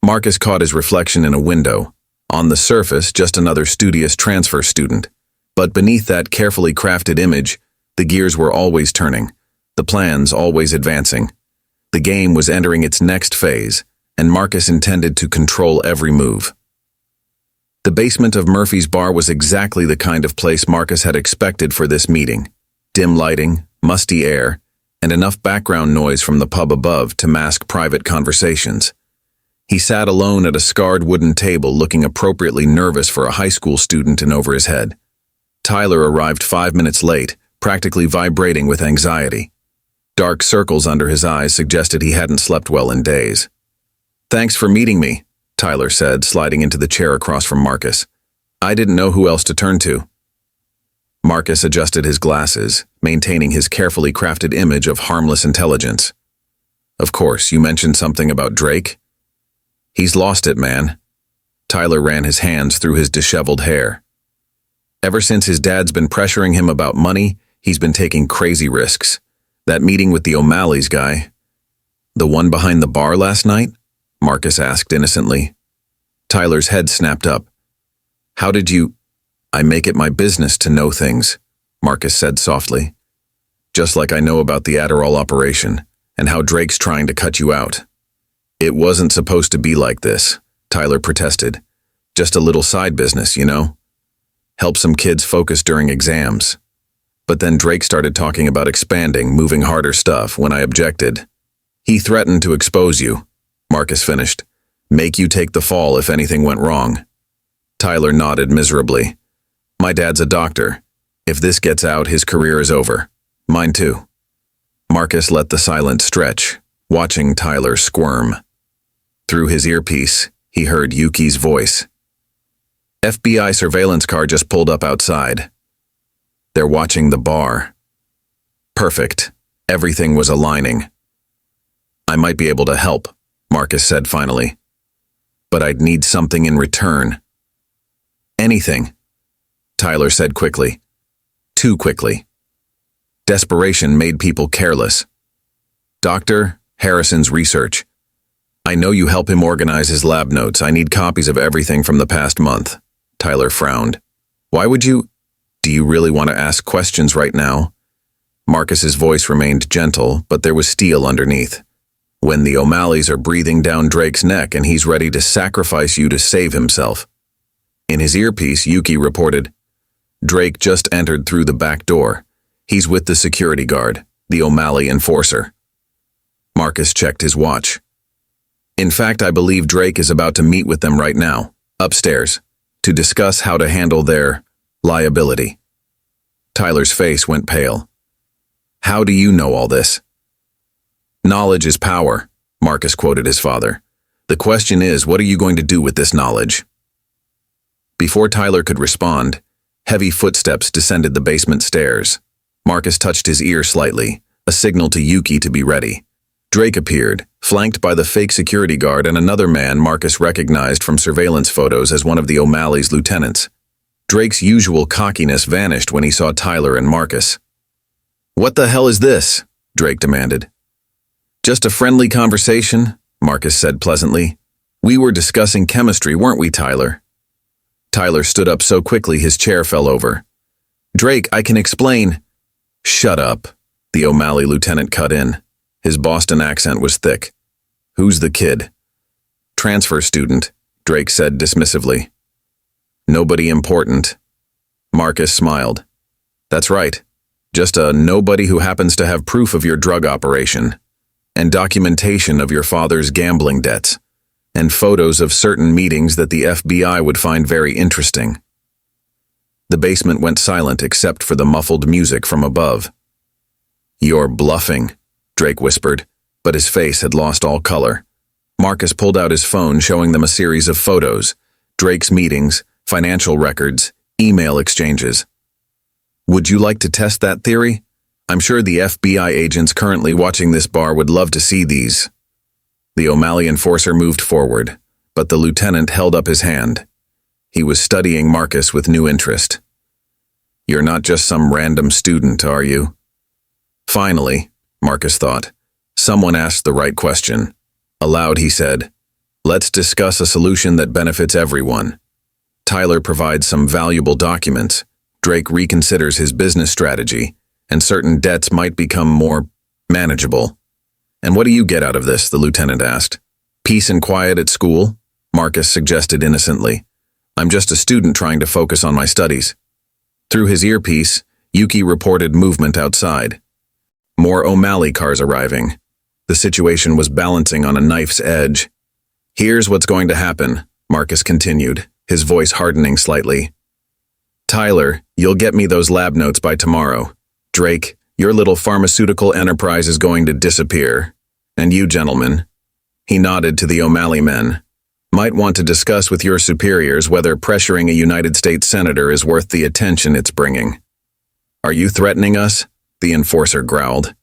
Marcus caught his reflection in a window. On the surface, just another studious transfer student. But beneath that carefully crafted image, the gears were always turning, the plans always advancing. The game was entering its next phase, and Marcus intended to control every move. The basement of Murphy's bar was exactly the kind of place Marcus had expected for this meeting. Dim lighting, musty air, and enough background noise from the pub above to mask private conversations. He sat alone at a scarred wooden table, looking appropriately nervous for a high school student in over his head. Tyler arrived 5 minutes late, practically vibrating with anxiety. Dark circles under his eyes suggested he hadn't slept well in days. Thanks for meeting me, Tyler said, sliding into the chair across from Marcus. I didn't know who else to turn to. Marcus adjusted his glasses, maintaining his carefully crafted image of harmless intelligence. Of course, you mentioned something about Drake? He's lost it, man. Tyler ran his hands through his disheveled hair. Ever since his dad's been pressuring him about money, he's been taking crazy risks. That meeting with the O'Malley's guy. The one behind the bar last night? Marcus asked innocently. Tyler's head snapped up. How did you... I make it my business to know things, Marcus said softly. Just like I know about the Adderall operation and how Drake's trying to cut you out. It wasn't supposed to be like this, Tyler protested. Just a little side business, you know? Help some kids focus during exams. But then Drake started talking about expanding, moving harder stuff when I objected. He threatened to expose you, Marcus finished. Make you take the fall if anything went wrong. Tyler nodded miserably. My dad's a doctor. If this gets out, his career is over. Mine too. Marcus let the silence stretch, watching Tyler squirm. Through his earpiece, he heard Yuki's voice. FBI surveillance car just pulled up outside. They're watching the bar. Perfect. Everything was aligning. I might be able to help, Marcus said finally. But I'd need something in return. Anything, Tyler said quickly. Too quickly. Desperation made people careless. Dr. Harrison's research. I know you help him organize his lab notes. I need copies of everything from the past month. Tyler frowned. Why would you? Do you really want to ask questions right now? Marcus's voice remained gentle, but there was steel underneath. When the O'Malleys are breathing down Drake's neck and he's ready to sacrifice you to save himself. In his earpiece, Yuki reported, Drake just entered through the back door. He's with the security guard, the O'Malley enforcer. Marcus checked his watch. In fact, I believe Drake is about to meet with them right now, upstairs, to discuss how to handle their liability. Tyler's face went pale. How do you know all this? Knowledge is power, Marcus quoted his father. The question is, what are you going to do with this knowledge? Before Tyler could respond, heavy footsteps descended the basement stairs. Marcus touched his ear slightly, a signal to Yuki to be ready. Drake appeared, flanked by the fake security guard and another man Marcus recognized from surveillance photos as one of the O'Malley's lieutenants. Drake's usual cockiness vanished when he saw Tyler and Marcus. What the hell is this? Drake demanded. Just a friendly conversation, Marcus said pleasantly. We were discussing chemistry, weren't we, Tyler? Tyler stood up so quickly his chair fell over. Drake, I can explain. Shut up, the O'Malley lieutenant cut in. His Boston accent was thick. Who's the kid? Transfer student, Drake said dismissively. Nobody important. Marcus smiled. That's right. Just a nobody who happens to have proof of your drug operation, and documentation of your father's gambling debts, and photos of certain meetings that the FBI would find very interesting. The basement went silent except for the muffled music from above. You're bluffing, Drake whispered, but his face had lost all color. Marcus pulled out his phone, showing them a series of photos, Drake's meetings, financial records, email exchanges. Would you like to test that theory? I'm sure the FBI agents currently watching this bar would love to see these. The O'Malley enforcer moved forward, but the lieutenant held up his hand. He was studying Marcus with new interest. You're not just some random student, are you? Finally, Marcus thought, someone asked the right question. Aloud he said, let's discuss a solution that benefits everyone. Tyler provides some valuable documents. Drake reconsiders his business strategy, and certain debts might become more manageable. And what do you get out of this? The lieutenant asked. Peace and quiet at school? Marcus suggested innocently. I'm just a student trying to focus on my studies. Through his earpiece, Yuki reported movement outside. More O'Malley cars arriving. The situation was balancing on a knife's edge. Here's what's going to happen, Marcus continued, his voice hardening slightly. Tyler, you'll get me those lab notes by tomorrow. Drake, your little pharmaceutical enterprise is going to disappear. And you, gentlemen, he nodded to the O'Malley men, might want to discuss with your superiors whether pressuring a United States senator is worth the attention it's bringing. Are you threatening us? The enforcer growled.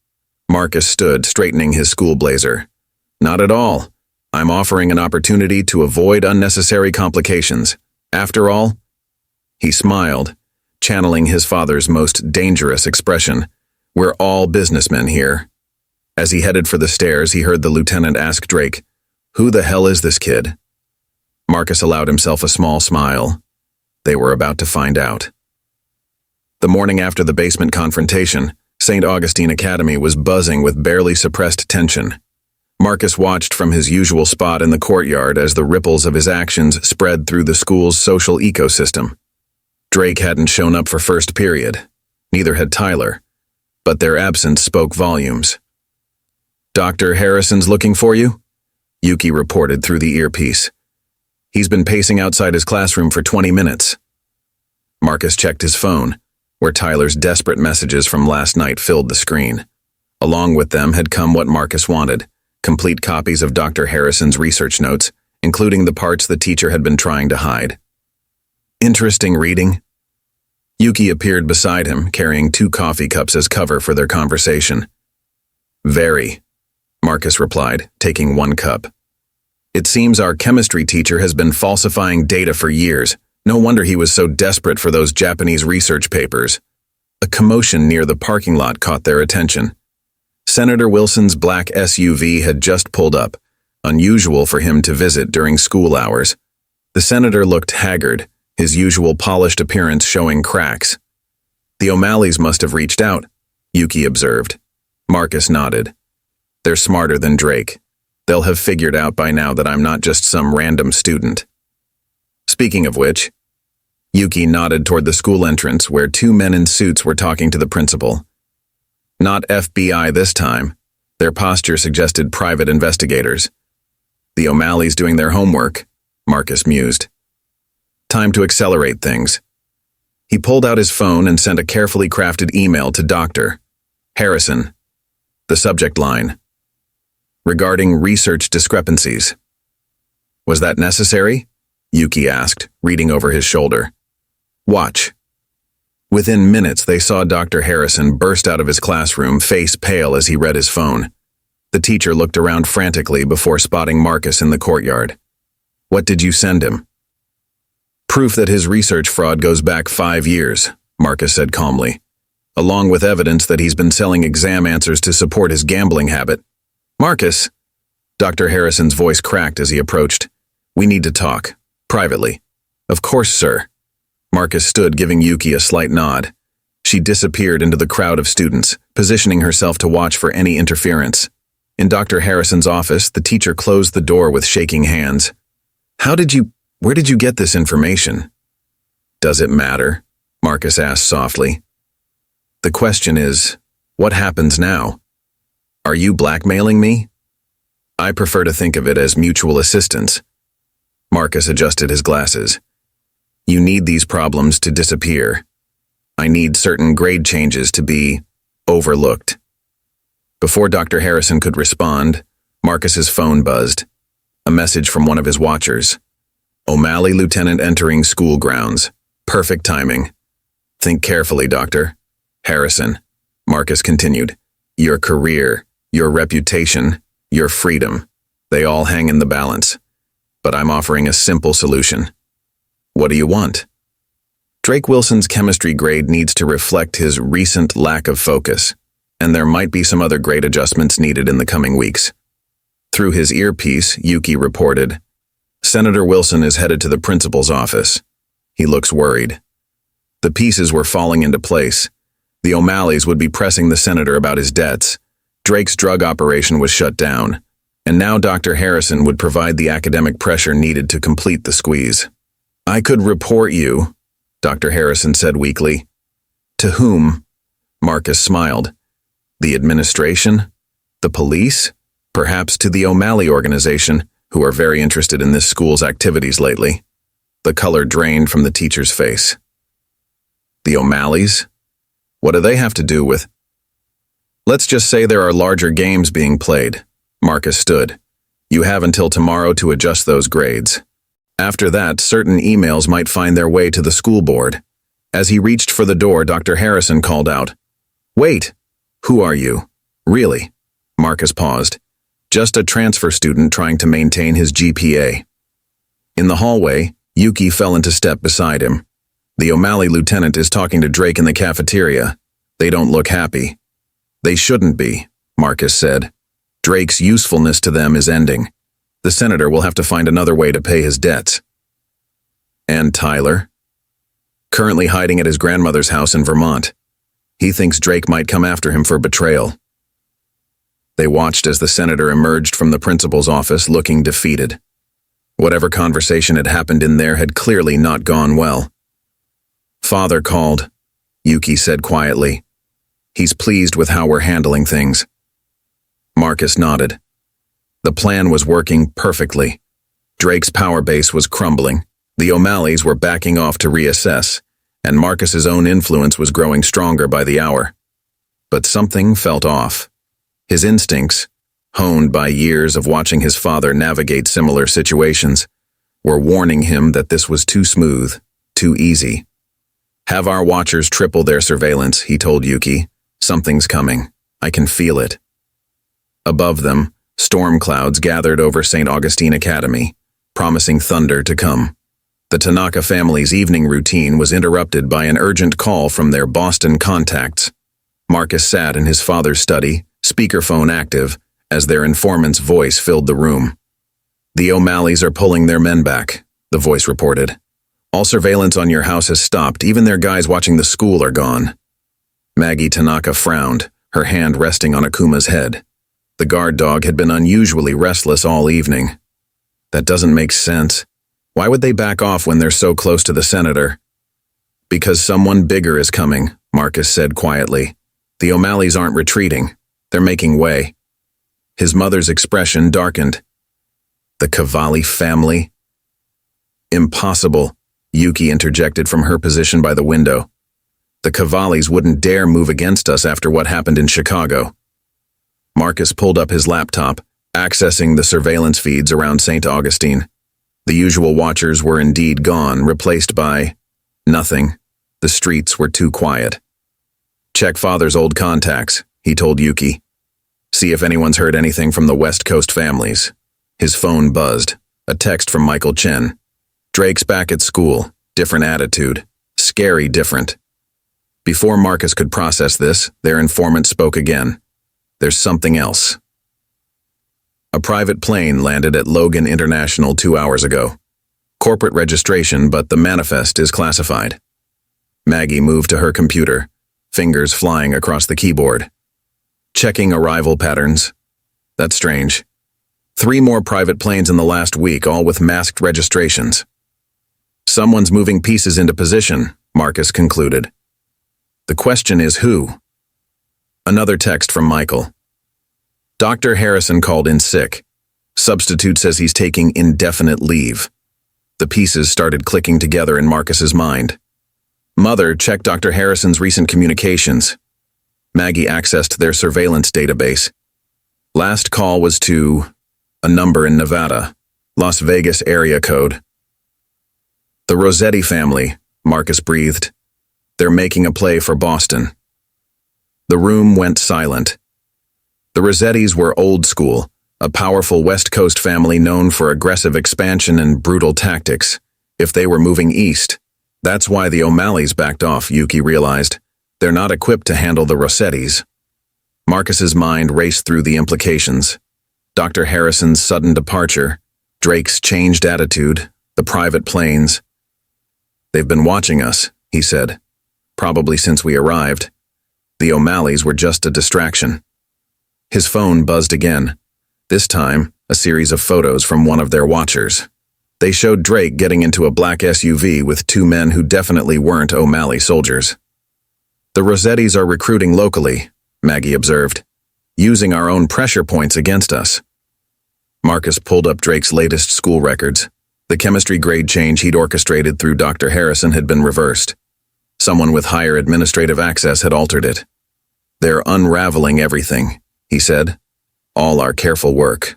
Marcus stood, straightening his school blazer. Not at all. I'm offering an opportunity to avoid unnecessary complications. After all, he smiled, channeling his father's most dangerous expression. We're all businessmen here. As he headed for the stairs, he heard the lieutenant ask Drake, who the hell is this kid? Marcus allowed himself a small smile. They were about to find out. The morning after the basement confrontation, Saint Augustine Academy was buzzing with barely suppressed tension. Marcus watched from his usual spot in the courtyard as the ripples of his actions spread through the school's social ecosystem. Drake hadn't shown up for first period. Neither had Tyler. But their absence spoke volumes. "Dr. Harrison's looking for you?" Yuki reported through the earpiece. "He's been pacing outside his classroom for 20 minutes. Marcus checked his phone, where Tyler's desperate messages from last night filled the screen. Along with them had come what Marcus wanted: complete copies of Dr. Harrison's research notes, including the parts the teacher had been trying to hide. Interesting reading. Yuki appeared beside him, carrying 2 coffee cups as cover for their conversation. "Very," Marcus replied, taking 1 cup. "It seems our chemistry teacher has been falsifying data for years. No wonder he was so desperate for those Japanese research papers." A commotion near the parking lot caught their attention. Senator Wilson's black SUV had just pulled up, unusual for him to visit during school hours. The senator looked haggard, his usual polished appearance showing cracks. "The O'Malleys must have reached out," Yuki observed. Marcus nodded. "They're smarter than Drake. They'll have figured out by now that I'm not just some random student." Speaking of which, Yuki nodded toward the school entrance where 2 men in suits were talking to the principal. Not FBI this time. Their posture suggested private investigators. "The O'Malleys doing their homework," Marcus mused. Time to accelerate things. He pulled out his phone and sent a carefully crafted email to Dr. Harrison. The subject line: "Regarding research discrepancies." "Was that necessary?" Yuki asked, reading over his shoulder. "Watch." Within minutes, they saw Dr. Harrison burst out of his classroom, face pale as he read his phone. The teacher looked around frantically before spotting Marcus in the courtyard. "What did you send him?" "Proof that his research fraud goes back 5 years, Marcus said calmly, "along with evidence that he's been selling exam answers to support his gambling habit." "Marcus," Dr. Harrison's voice cracked as he approached. "We need to talk. Privately." "Of course, sir." Marcus stood, giving Yuki a slight nod. She disappeared into the crowd of students, positioning herself to watch for any interference. In Dr. Harrison's office, the teacher closed the door with shaking hands. Where did you get this information?" "Does it matter?" Marcus asked softly. "The question is, what happens now? Are you blackmailing me?" "I prefer to think of it as mutual assistance." Marcus adjusted his glasses. "You need these problems to disappear. I need certain grade changes to be overlooked." Before Dr. Harrison could respond, Marcus's phone buzzed. A message from one of his watchers. "O'Malley lieutenant entering school grounds. Perfect timing." "Think carefully, Dr. Harrison," Marcus continued. "Your career, your reputation, your freedom, they all hang in the balance. But I'm offering a simple solution." "What do you want?" "Drake Wilson's chemistry grade needs to reflect his recent lack of focus, and there might be some other grade adjustments needed in the coming weeks." Through his earpiece, Yuki reported, "Senator Wilson is headed to the principal's office. He looks worried." The pieces were falling into place. The O'Malleys would be pressing the senator about his debts. Drake's drug operation was shut down, and now Dr. Harrison would provide the academic pressure needed to complete the squeeze. "I could report you," Dr. Harrison said weakly. "To whom?" Marcus smiled. "The administration? The police? Perhaps to the O'Malley organization, who are very interested in this school's activities lately." The color drained from the teacher's face. "The O'Malleys? What do they have to do with—" "Let's just say there are larger games being played." Marcus stood. "You have until tomorrow to adjust those grades. After that, certain emails might find their way to the school board." As he reached for the door, Dr. Harrison called out, "Wait! Who are you?" "Really?" Marcus paused. "Just a transfer student trying to maintain his GPA." In the hallway, Yuki fell into step beside him. "The O'Malley lieutenant is talking to Drake in the cafeteria. They don't look happy." "They shouldn't be," Marcus said. "Drake's usefulness to them is ending. The senator will have to find another way to pay his debts." "And Tyler?" "Currently hiding at his grandmother's house in Vermont." He thinks Drake might come after him for betrayal. They watched as the senator emerged from the principal's office looking defeated. Whatever conversation had happened in there had clearly not gone well. "Father called," Yuki said quietly. "He's pleased with how we're handling things." Marcus nodded. The plan was working perfectly. Drake's power base was crumbling, the O'Malleys were backing off to reassess, and Marcus's own influence was growing stronger by the hour. But something felt off. His instincts, honed by years of watching his father navigate similar situations, were warning him that this was too smooth, too easy. "Have our watchers triple their surveillance," he told Yuki. "Something's coming. I can feel it." Above them, storm clouds gathered over Saint Augustine Academy, promising thunder to come. The Tanaka family's evening routine was interrupted by an urgent call from their Boston contacts. Marcus sat in his father's study, speakerphone active, as their informant's voice filled the room. "The O'Malleys are pulling their men back," the voice reported. "All surveillance on your house has stopped. Even their guys watching the school are gone." Maggie Tanaka frowned, her hand resting on Akuma's head. The guard dog had been unusually restless all evening. "That doesn't make sense. Why would they back off when they're so close to the senator?" "Because someone bigger is coming," Marcus said quietly. "The O'Malleys aren't retreating. They're making way." His mother's expression darkened. "The Cavalli family?" "Impossible," Yuki interjected from her position by the window. "The Cavallis wouldn't dare move against us after what happened in Chicago." Marcus pulled up his laptop, accessing the surveillance feeds around Saint Augustine. The usual watchers were indeed gone, replaced by nothing. The streets were too quiet. "Check Father's old contacts," he told Yuki. "See if anyone's heard anything from the West Coast families." His phone buzzed. A text from Michael Chen. "Drake's back at school. Different attitude. Scary different." Before Marcus could process this, their informant spoke again. "There's something else." A private plane landed at Logan International 2 hours ago. Corporate registration, but the manifest is classified. Maggie moved to her computer, fingers flying across the keyboard. Checking arrival patterns. That's strange. 3 more private planes in the last week, all with masked registrations. Someone's moving pieces into position, Marcus concluded. The question is who? Another text from Michael. Dr. Harrison called in sick. Substitute says he's taking indefinite leave. The pieces started clicking together in Marcus's mind. Mother checked Dr. Harrison's recent communications. Maggie accessed their surveillance database. Last call was to a number in Nevada, Las Vegas area code. The Rossetti family, Marcus breathed. They're making a play for Boston. The room went silent. The Rossettis were old school, a powerful West Coast family known for aggressive expansion and brutal tactics. If they were moving east, that's why the O'Malleys backed off, Yuki realized. They're not equipped to handle the Rossettis. Marcus's mind raced through the implications. Dr. Harrison's sudden departure, Drake's changed attitude, the private planes. They've been watching us, he said. Probably since we arrived. The O'Malleys were just a distraction. His phone buzzed again. This time, a series of photos from one of their watchers. They showed Drake getting into a black SUV with 2 men who definitely weren't O'Malley soldiers. The Rossettis are recruiting locally, Maggie observed, using our own pressure points against us. Marcus pulled up Drake's latest school records. The chemistry grade change he'd orchestrated through Dr. Harrison had been reversed. Someone with higher administrative access had altered it. They're unraveling everything, he said. All our careful work.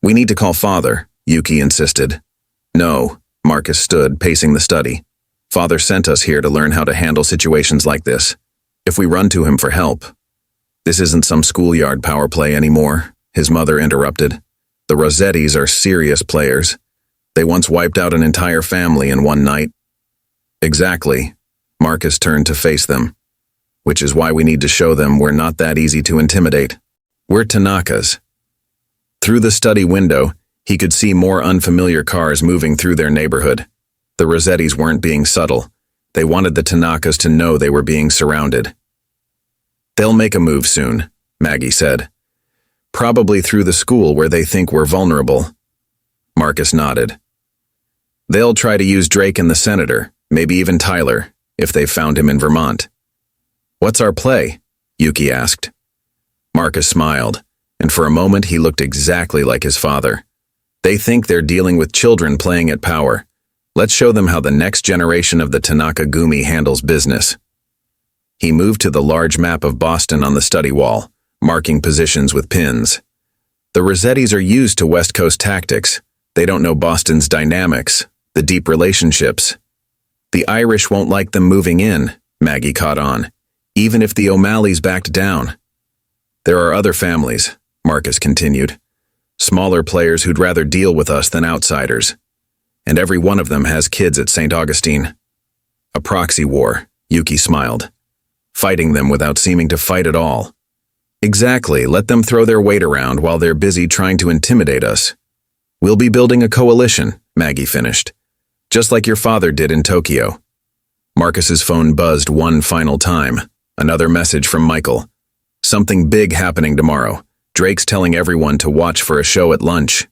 We need to call Father, Yuki insisted. No, Marcus stood, pacing the study. Father sent us here to learn how to handle situations like this. If we run to him for help. This isn't some schoolyard power play anymore, his mother interrupted. The Rossettis are serious players. They once wiped out an entire family in one night. Exactly. Marcus turned to face them. Which is why we need to show them we're not that easy to intimidate. We're Tanakas. Through the study window, he could see more unfamiliar cars moving through their neighborhood. The Rossettis weren't being subtle. They wanted the Tanakas to know they were being surrounded. They'll make a move soon, Maggie said. Probably through the school where they think we're vulnerable. Marcus nodded. They'll try to use Drake and the senator, maybe even Tyler, if they've found him in Vermont. What's our play? Yuki asked. Marcus smiled, and for a moment he looked exactly like his father. They think they're dealing with children playing at power. Let's show them how the next generation of the Tanaka Gumi handles business. He moved to the large map of Boston on the study wall, marking positions with pins. The Rossettis are used to West Coast tactics. They don't know Boston's dynamics, the deep relationships. The Irish won't like them moving in, Maggie caught on, even if the O'Malleys backed down. There are other families, Marcus continued. Smaller players who'd rather deal with us than outsiders. And every one of them has kids at Saint Augustine. A proxy war, Yuki smiled. Fighting them without seeming to fight at all. Exactly, let them throw their weight around while they're busy trying to intimidate us. We'll be building a coalition, Maggie finished. Just like your father did in Tokyo. Marcus's phone buzzed one final time. Another message from Michael. Something big happening tomorrow. Drake's telling everyone to watch for a show at lunch.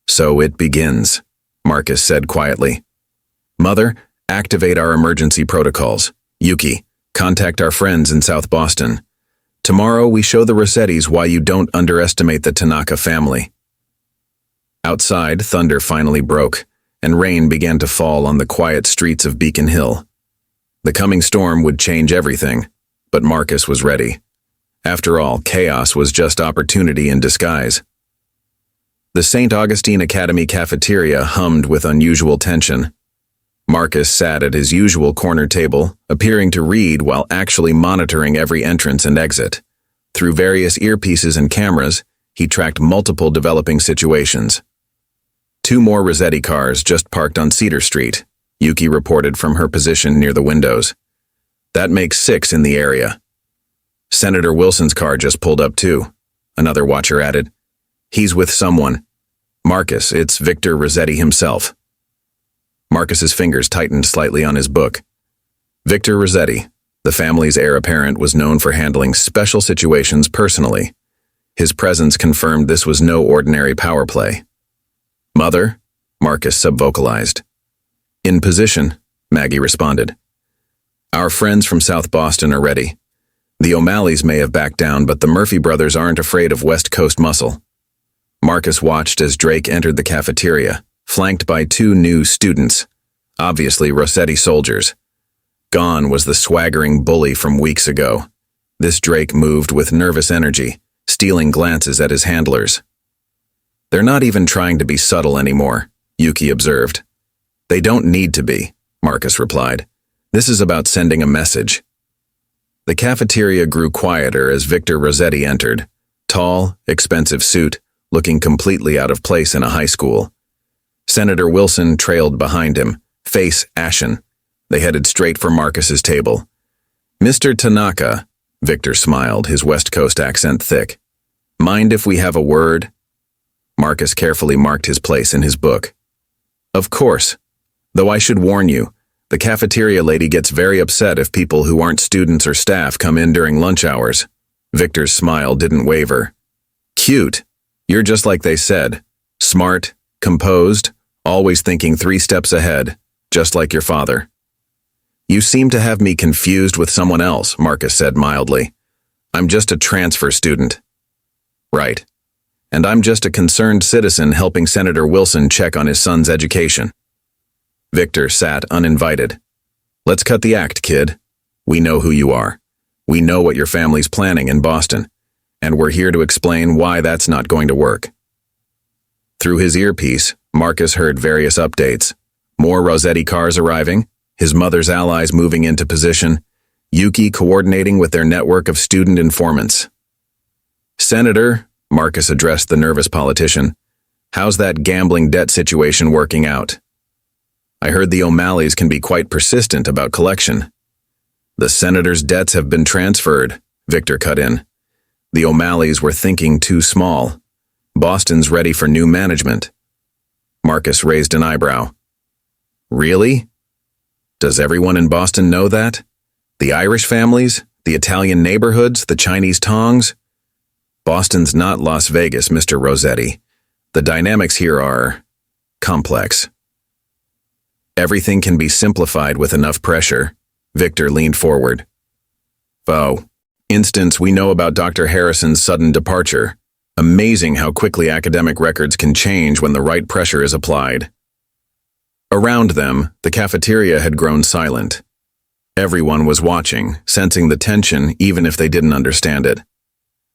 So it begins, Marcus said quietly. Mother, activate our emergency protocols. Yuki, contact our friends in South Boston. Tomorrow we show the Rossettis why you don't underestimate the Tanaka family. Outside, thunder finally broke, and rain began to fall on the quiet streets of Beacon Hill. The coming storm would change everything, but Marcus was ready. After all, chaos was just opportunity in disguise. The Saint Augustine Academy cafeteria hummed with unusual tension. Marcus sat at his usual corner table, appearing to read while actually monitoring every entrance and exit. Through various earpieces and cameras, he tracked multiple developing situations. 2 more Rossetti cars just parked on Cedar Street, Yuki reported from her position near the windows. That makes 6 in the area. Senator Wilson's car just pulled up too, another watcher added. He's with someone. Marcus, it's Victor Rossetti himself. Marcus's fingers tightened slightly on his book. Victor Rossetti, the family's heir apparent, was known for handling special situations personally. His presence confirmed this was no ordinary power play. Mother, Marcus subvocalized. In position, Maggie responded. Our friends from South Boston are ready. The O'Malleys may have backed down, but the Murphy brothers aren't afraid of West Coast muscle. Marcus watched as Drake entered the cafeteria, flanked by 2 new students, obviously Rossetti soldiers. Gone was the swaggering bully from weeks ago. This Drake moved with nervous energy, stealing glances at his handlers. They're not even trying to be subtle anymore, Yuki observed. They don't need to be, Marcus replied. This is about sending a message. The cafeteria grew quieter as Victor Rossetti entered, tall, expensive suit, looking completely out of place in a high school. Senator Wilson trailed behind him, face ashen. They headed straight for Marcus's table. Mr. Tanaka, Victor smiled, his West Coast accent thick. Mind if we have a word? Marcus carefully marked his place in his book. Of course. Though I should warn you, the cafeteria lady gets very upset if people who aren't students or staff come in during lunch hours. Victor's smile didn't waver. Cute. You're just like they said. Smart, composed, always thinking 3 steps ahead, just like your father. You seem to have me confused with someone else, Marcus said mildly. I'm just a transfer student. Right. And I'm just a concerned citizen helping Senator Wilson check on his son's education. Victor sat uninvited. Let's cut the act, kid. We know who you are. We know what your family's planning in Boston, and we're here to explain why that's not going to work. Through his earpiece, Marcus heard various updates. More Rossetti cars arriving, his mother's allies moving into position, Yuki coordinating with their network of student informants. Senator, Marcus addressed the nervous politician, how's that gambling debt situation working out? I heard the O'Malleys can be quite persistent about collection. The senator's debts have been transferred, Victor cut in. The O'Malleys were thinking too small. Boston's ready for new management. Marcus raised an eyebrow. Really? Does everyone in Boston know that? The Irish families, The Italian neighborhoods, the Chinese tongs. Boston's not Las Vegas, Mr. Rossetti. The dynamics here are complex. Everything can be simplified with enough pressure. Victor leaned forward. For instance, we know about Dr. Harrison's sudden departure. Amazing how quickly academic records can change when the right pressure is applied. Around them, the cafeteria had grown silent. Everyone was watching, sensing the tension even if they didn't understand it.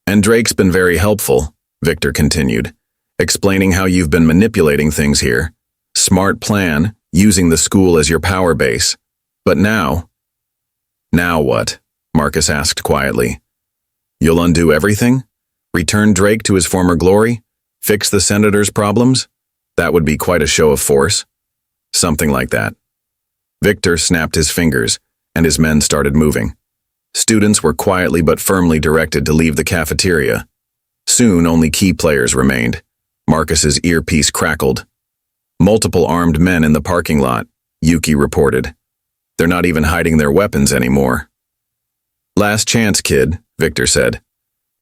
And Drake's been very helpful, Victor continued, explaining how you've been manipulating things here. Smart plan, using the school as your power base. But now what? Marcus asked quietly. You'll undo everything? Return Drake to his former glory? Fix the senator's problems? That would be quite a show of force. Something like that. Victor snapped his fingers, and his men started moving. Students were quietly but firmly directed to leave the cafeteria. Soon only key players remained. Marcus's earpiece crackled. Multiple armed men in the parking lot, Yuki reported. They're not even hiding their weapons anymore. Last chance, kid, Victor said.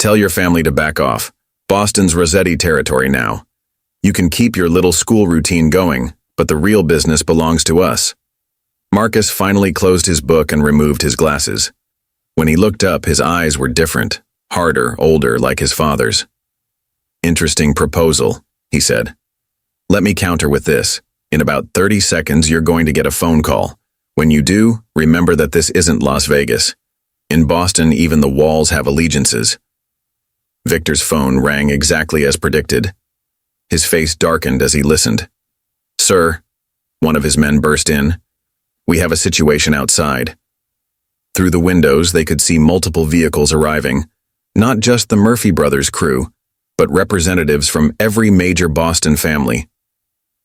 Tell your family to back off. Boston's Rossetti territory now. You can keep your little school routine going, but the real business belongs to us. Marcus finally closed his book and removed his glasses. When he looked up, his eyes were different, harder, older, like his father's. Interesting proposal, he said. Let me counter with this. In about 30 seconds, you're going to get a phone call. When you do, remember that this isn't Las Vegas. In Boston, even the walls have allegiances. Victor's phone rang exactly as predicted. His face darkened as he listened. Sir, one of his men burst in. We have a situation outside. Through the windows, they could see multiple vehicles arriving. Not just the Murphy brothers' crew, but representatives from every major Boston family.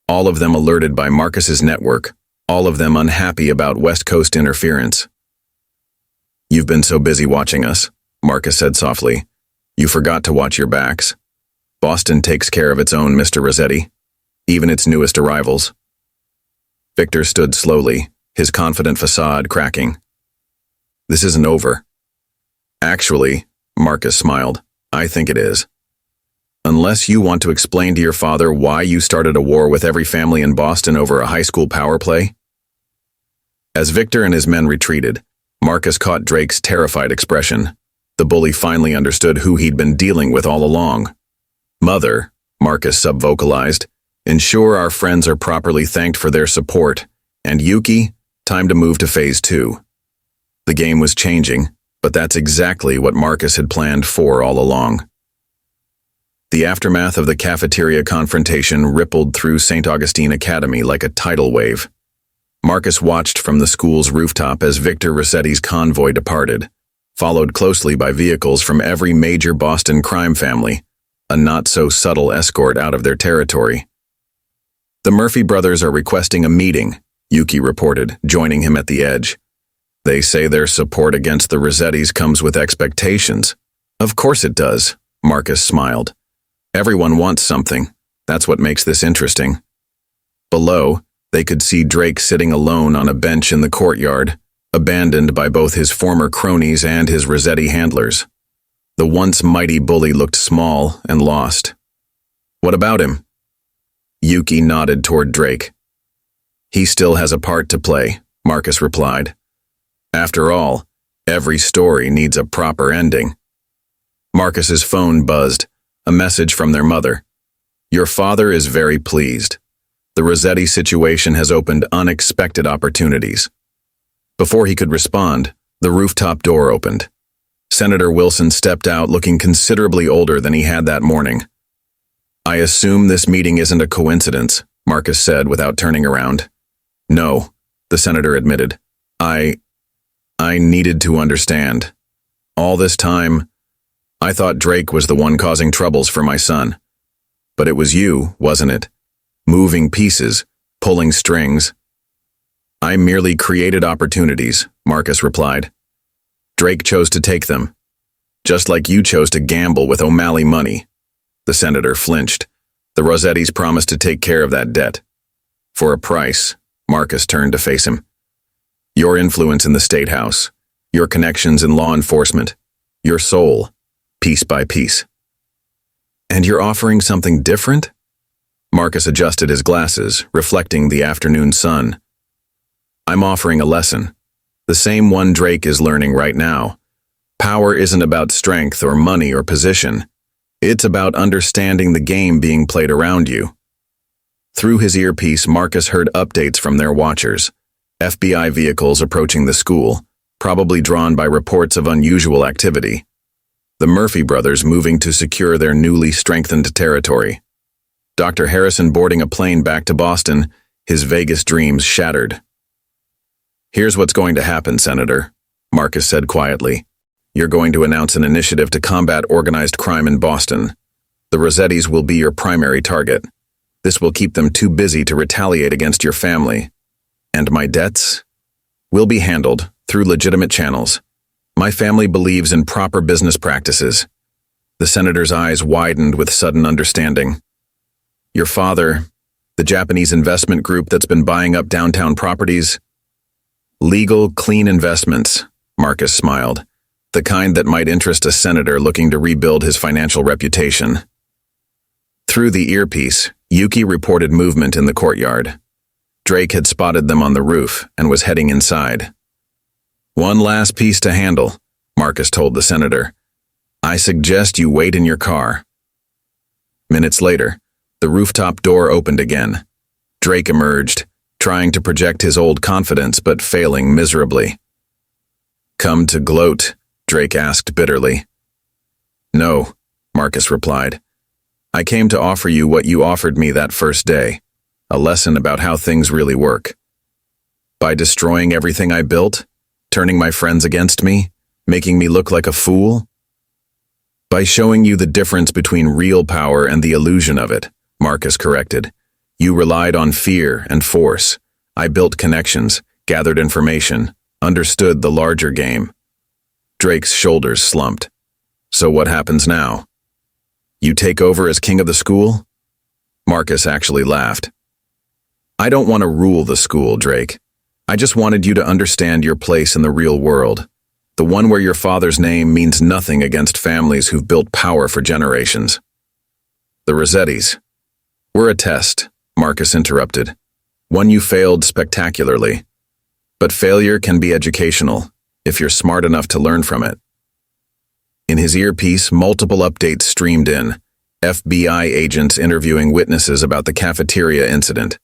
All of them alerted by Marcus's network, all of them unhappy about West Coast interference. You've been so busy watching us, Marcus said softly. You forgot to watch your backs. Boston takes care of its own, Mr. Rossetti, even its newest arrivals. Victor stood slowly, his confident facade cracking. This isn't over. Actually, Marcus smiled, I think it is. Unless you want to explain to your father why you started a war with every family in Boston over a high school power play. As Victor and his men retreated, Marcus caught Drake's terrified expression. The bully finally understood who he'd been dealing with all along. Mother, Marcus subvocalized, ensure our friends are properly thanked for their support. And Yuki, time to move to phase 2. The game was changing, but that's exactly what Marcus had planned for all along. The aftermath of the cafeteria confrontation rippled through Saint Augustine Academy like a tidal wave. Marcus watched from the school's rooftop as Victor Rossetti's convoy departed, followed closely by vehicles from every major Boston crime family, a not-so-subtle escort out of their territory. The Murphy brothers are requesting a meeting, Yuki reported, joining him at the edge. They say their support against the Rossettis comes with expectations. Of course it does, Marcus smiled. Everyone wants something. That's what makes this interesting. Below, they could see Drake sitting alone on a bench in the courtyard, abandoned by both his former cronies and his Rossetti handlers. The once mighty bully looked small and lost. What about him? Yuki nodded toward Drake. He still has a part to play, Marcus replied. After all, every story needs a proper ending. Marcus's phone buzzed, a message from their mother. Your father is very pleased. The Rossetti situation has opened unexpected opportunities. Before he could respond, the rooftop door opened. Senator Wilson stepped out looking considerably older than he had that morning. I assume this meeting isn't a coincidence, Marcus said without turning around. No, the senator admitted. I needed to understand. All this time, I thought Drake was the one causing troubles for my son. But it was you, wasn't it? Moving pieces, pulling strings. I merely created opportunities, Marcus replied. Drake chose to take them. Just like you chose to gamble with O'Malley money. The senator flinched. The Rossettis promised to take care of that debt. For a price, Marcus turned to face him. Your influence in the State House, your connections in law enforcement, your soul, piece by piece. And you're offering something different? Marcus adjusted his glasses, reflecting the afternoon sun. I'm offering a lesson, the same one Drake is learning right now. Power isn't about strength or money or position. It's about understanding the game being played around you. Through his earpiece, Marcus heard updates from their watchers. FBI vehicles approaching the school, probably drawn by reports of unusual activity. The Murphy brothers moving to secure their newly strengthened territory. Dr. Harrison boarding a plane back to Boston, his Vegas dreams shattered. Here's what's going to happen, Senator, Marcus said quietly. You're going to announce an initiative to combat organized crime in Boston. The Rossettis will be your primary target. This will keep them too busy to retaliate against your family. And my debts? Will be handled through legitimate channels. My family believes in proper business practices. The senator's eyes widened with sudden understanding. Your father, the Japanese investment group that's been buying up downtown properties? Legal, clean investments, Marcus smiled. The kind that might interest a senator looking to rebuild his financial reputation. Through the earpiece, Yuki reported movement in the courtyard. Drake had spotted them on the roof and was heading inside. One last piece to handle, Marcus told the senator. I suggest you wait in your car. Minutes later, the rooftop door opened again. Drake emerged, trying to project his old confidence but failing miserably. Come to gloat, Drake asked bitterly. No, Marcus replied. I came to offer you what you offered me that first day, a lesson about how things really work. By destroying everything I built, turning my friends against me, making me look like a fool? By showing you the difference between real power and the illusion of it, Marcus corrected. You relied on fear and force. I built connections, gathered information, understood the larger game. Drake's shoulders slumped. So what happens now? You take over as king of the school? Marcus actually laughed. I don't want to rule the school, Drake. I just wanted you to understand your place in the real world, the one where your father's name means nothing against families who've built power for generations. The Rossettis. We're a test, Marcus interrupted. One you failed spectacularly. But failure can be educational, if you're smart enough to learn from it. In his earpiece, multiple updates streamed in, FBI agents interviewing witnesses about the cafeteria incident,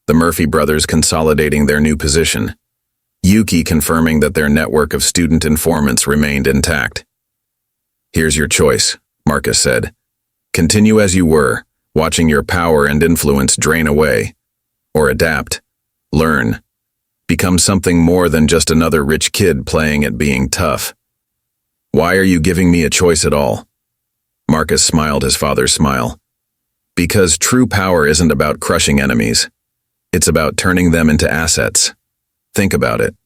the Murphy brothers consolidating their new position, Yuki confirming that their network of student informants remained intact. Here's your choice, Marcus said. Continue as you were, watching your power and influence drain away, or adapt, learn, become something more than just another rich kid playing at being tough. Why are you giving me a choice at all? Marcus smiled his father's smile. Because true power isn't about crushing enemies. It's about turning them into assets. Think about it.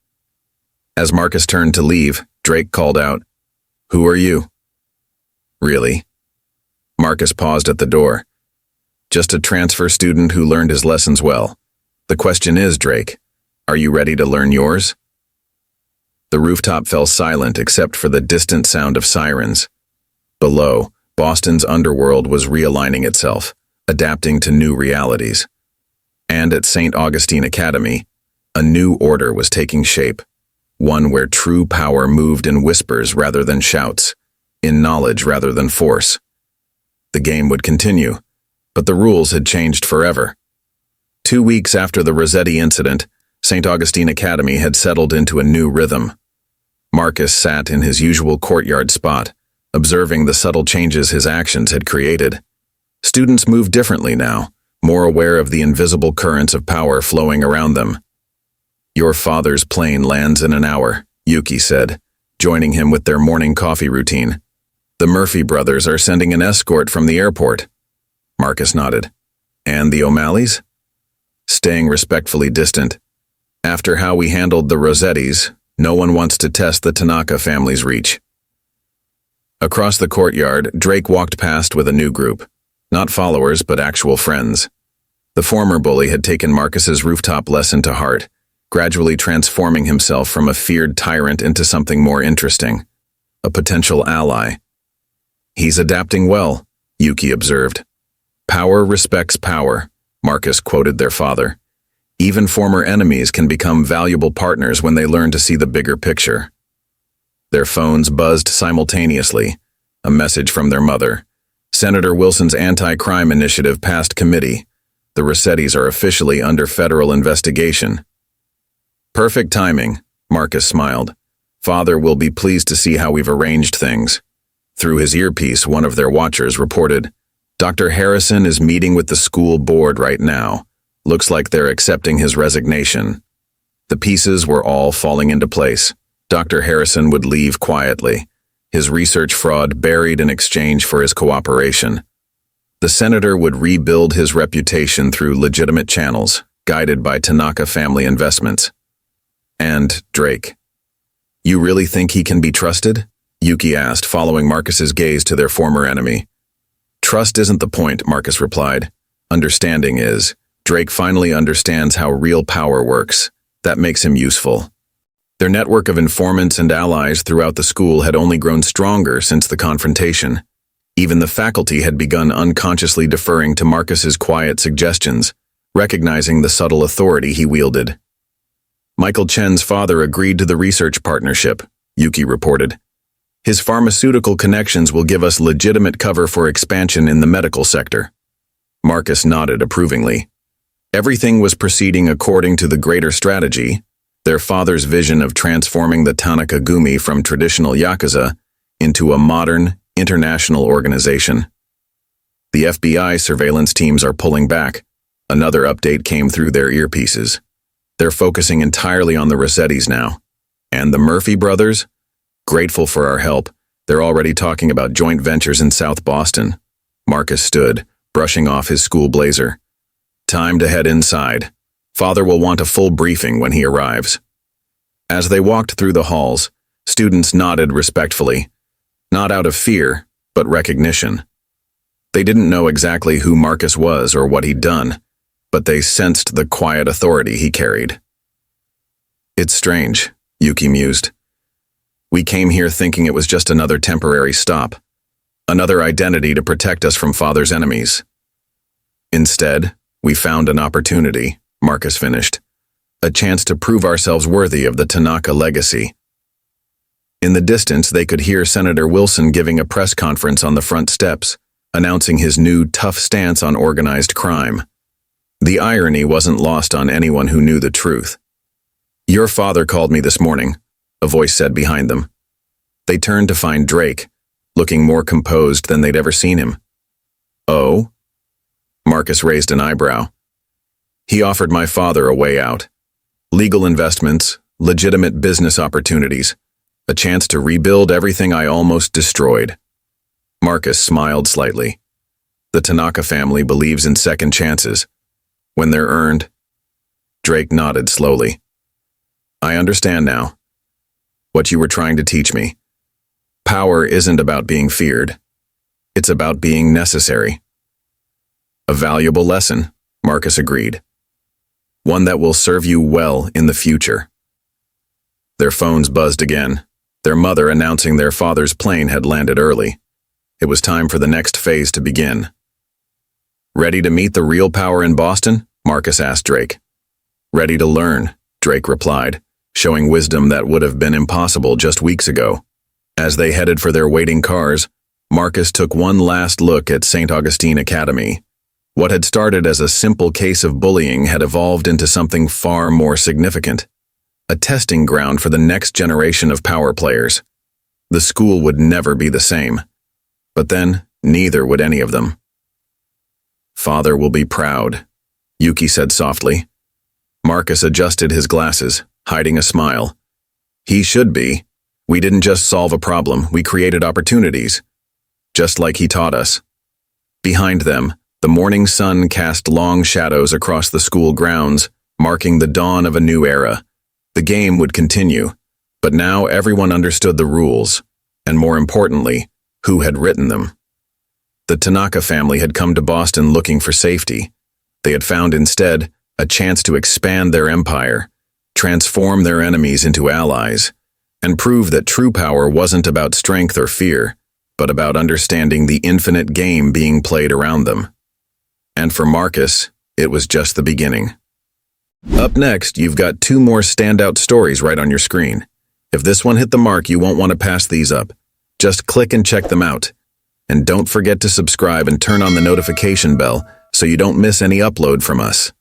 As Marcus turned to leave, Drake called out, Who are you? Really? Marcus paused at the door. Just a transfer student who learned his lessons well. The question is, Drake, are you ready to learn yours? The rooftop fell silent except for the distant sound of sirens. Below, Boston's underworld was realigning itself, adapting to new realities. And at Saint Augustine Academy, a new order was taking shape, one where true power moved in whispers rather than shouts, in knowledge rather than force. The game would continue, but the rules had changed forever. 2 weeks after the Rossetti incident, Saint Augustine Academy had settled into a new rhythm. Marcus sat in his usual courtyard spot, observing the subtle changes his actions had created. Students moved differently now, more aware of the invisible currents of power flowing around them. Your father's plane lands in an hour, Yuki said, joining him with their morning coffee routine. The Murphy brothers are sending an escort from the airport. Marcus nodded. And the O'Malleys? Staying respectfully distant. After how we handled the Rossettis, no one wants to test the Tanaka family's reach. Across the courtyard, Drake walked past with a new group. Not followers, but actual friends. The former bully had taken Marcus's rooftop lesson to heart, gradually transforming himself from a feared tyrant into something more interesting, a potential ally. "He's adapting well," Yuki observed. "Power respects power," Marcus quoted their father. "Even former enemies can become valuable partners when they learn to see the bigger picture." Their phones buzzed simultaneously, a message from their mother. "Senator Wilson's anti-crime initiative passed committee. The Rossettis are officially under federal investigation." "Perfect timing," Marcus smiled. "Father will be pleased to see how we've arranged things." Through his earpiece, one of their watchers reported, "Dr. Harrison is meeting with the school board right now. Looks like they're accepting his resignation." The pieces were all falling into place. Dr. Harrison would leave quietly, his research fraud buried in exchange for his cooperation. The senator would rebuild his reputation through legitimate channels, guided by Tanaka family investments. And Drake. "You really think he can be trusted?" Yuki asked, following Marcus's gaze to their former enemy. "Trust isn't the point," Marcus replied. "Understanding is. Drake finally understands how real power works. That makes him useful." Their network of informants and allies throughout the school had only grown stronger since the confrontation. Even the faculty had begun unconsciously deferring to Marcus's quiet suggestions, recognizing the subtle authority he wielded. "Michael Chen's father agreed to the research partnership," Yuki reported. "His pharmaceutical connections will give us legitimate cover for expansion in the medical sector." Marcus nodded approvingly. Everything was proceeding according to the greater strategy, their father's vision of transforming the Tanaka Gumi from traditional Yakuza into a modern, international organization. "The FBI surveillance teams are pulling back," another update came through their earpieces. "They're focusing entirely on the Rossettis now. And the Murphy brothers? Grateful for our help. They're already talking about joint ventures in South Boston." Marcus stood, brushing off his school blazer. "Time to head inside. Father will want a full briefing when he arrives." As they walked through the halls, students nodded respectfully, not out of fear, but recognition. They didn't know exactly who Marcus was or what he'd done, but they sensed the quiet authority he carried. "It's strange," Yuki mused. "We came here thinking it was just another temporary stop, another identity to protect us from Father's enemies. Instead, we found an opportunity," Marcus finished. "A chance to prove ourselves worthy of the Tanaka legacy." In the distance, they could hear Senator Wilson giving a press conference on the front steps, announcing his new tough stance on organized crime. The irony wasn't lost on anyone who knew the truth. "Your father called me this morning," a voice said behind them. They turned to find Drake, looking more composed than they'd ever seen him. "Oh?" Marcus raised an eyebrow. "He offered my father a way out. Legal investments, legitimate business opportunities, a chance to rebuild everything I almost destroyed." Marcus smiled slightly. The Tanaka family believes in second chances, when they're earned. Drake nodded slowly. "I understand now. What you were trying to teach me. Power isn't about being feared. It's about being necessary." "A valuable lesson," Marcus agreed. "One that will serve you well in the future." Their phones buzzed again, their mother announcing their father's plane had landed early. It was time for the next phase to begin. "Ready to meet the real power in Boston?" Marcus asked Drake. "Ready to learn," Drake replied, showing wisdom that would have been impossible just weeks ago. As they headed for their waiting cars, Marcus took one last look at Saint Augustine Academy. What had started as a simple case of bullying had evolved into something far more significant, a testing ground for the next generation of power players. The school would never be the same, but then neither would any of them. "Father will be proud," Yuki said softly. Marcus adjusted his glasses, hiding a smile. "He should be. We didn't just solve a problem, we created opportunities. Just like he taught us." Behind them, the morning sun cast long shadows across the school grounds, marking the dawn of a new era. The game would continue, but now everyone understood the rules, and more importantly, who had written them. The Tanaka family had come to Boston looking for safety. They had found instead a chance to expand their empire, transform their enemies into allies, and prove that true power wasn't about strength or fear, but about understanding the infinite game being played around them. And for Marcus, it was just the beginning. Up next, you've got 2 more standout stories right on your screen. If this one hit the mark, you won't want to pass these up. Just click and check them out. And don't forget to subscribe and turn on the notification bell so you don't miss any upload from us.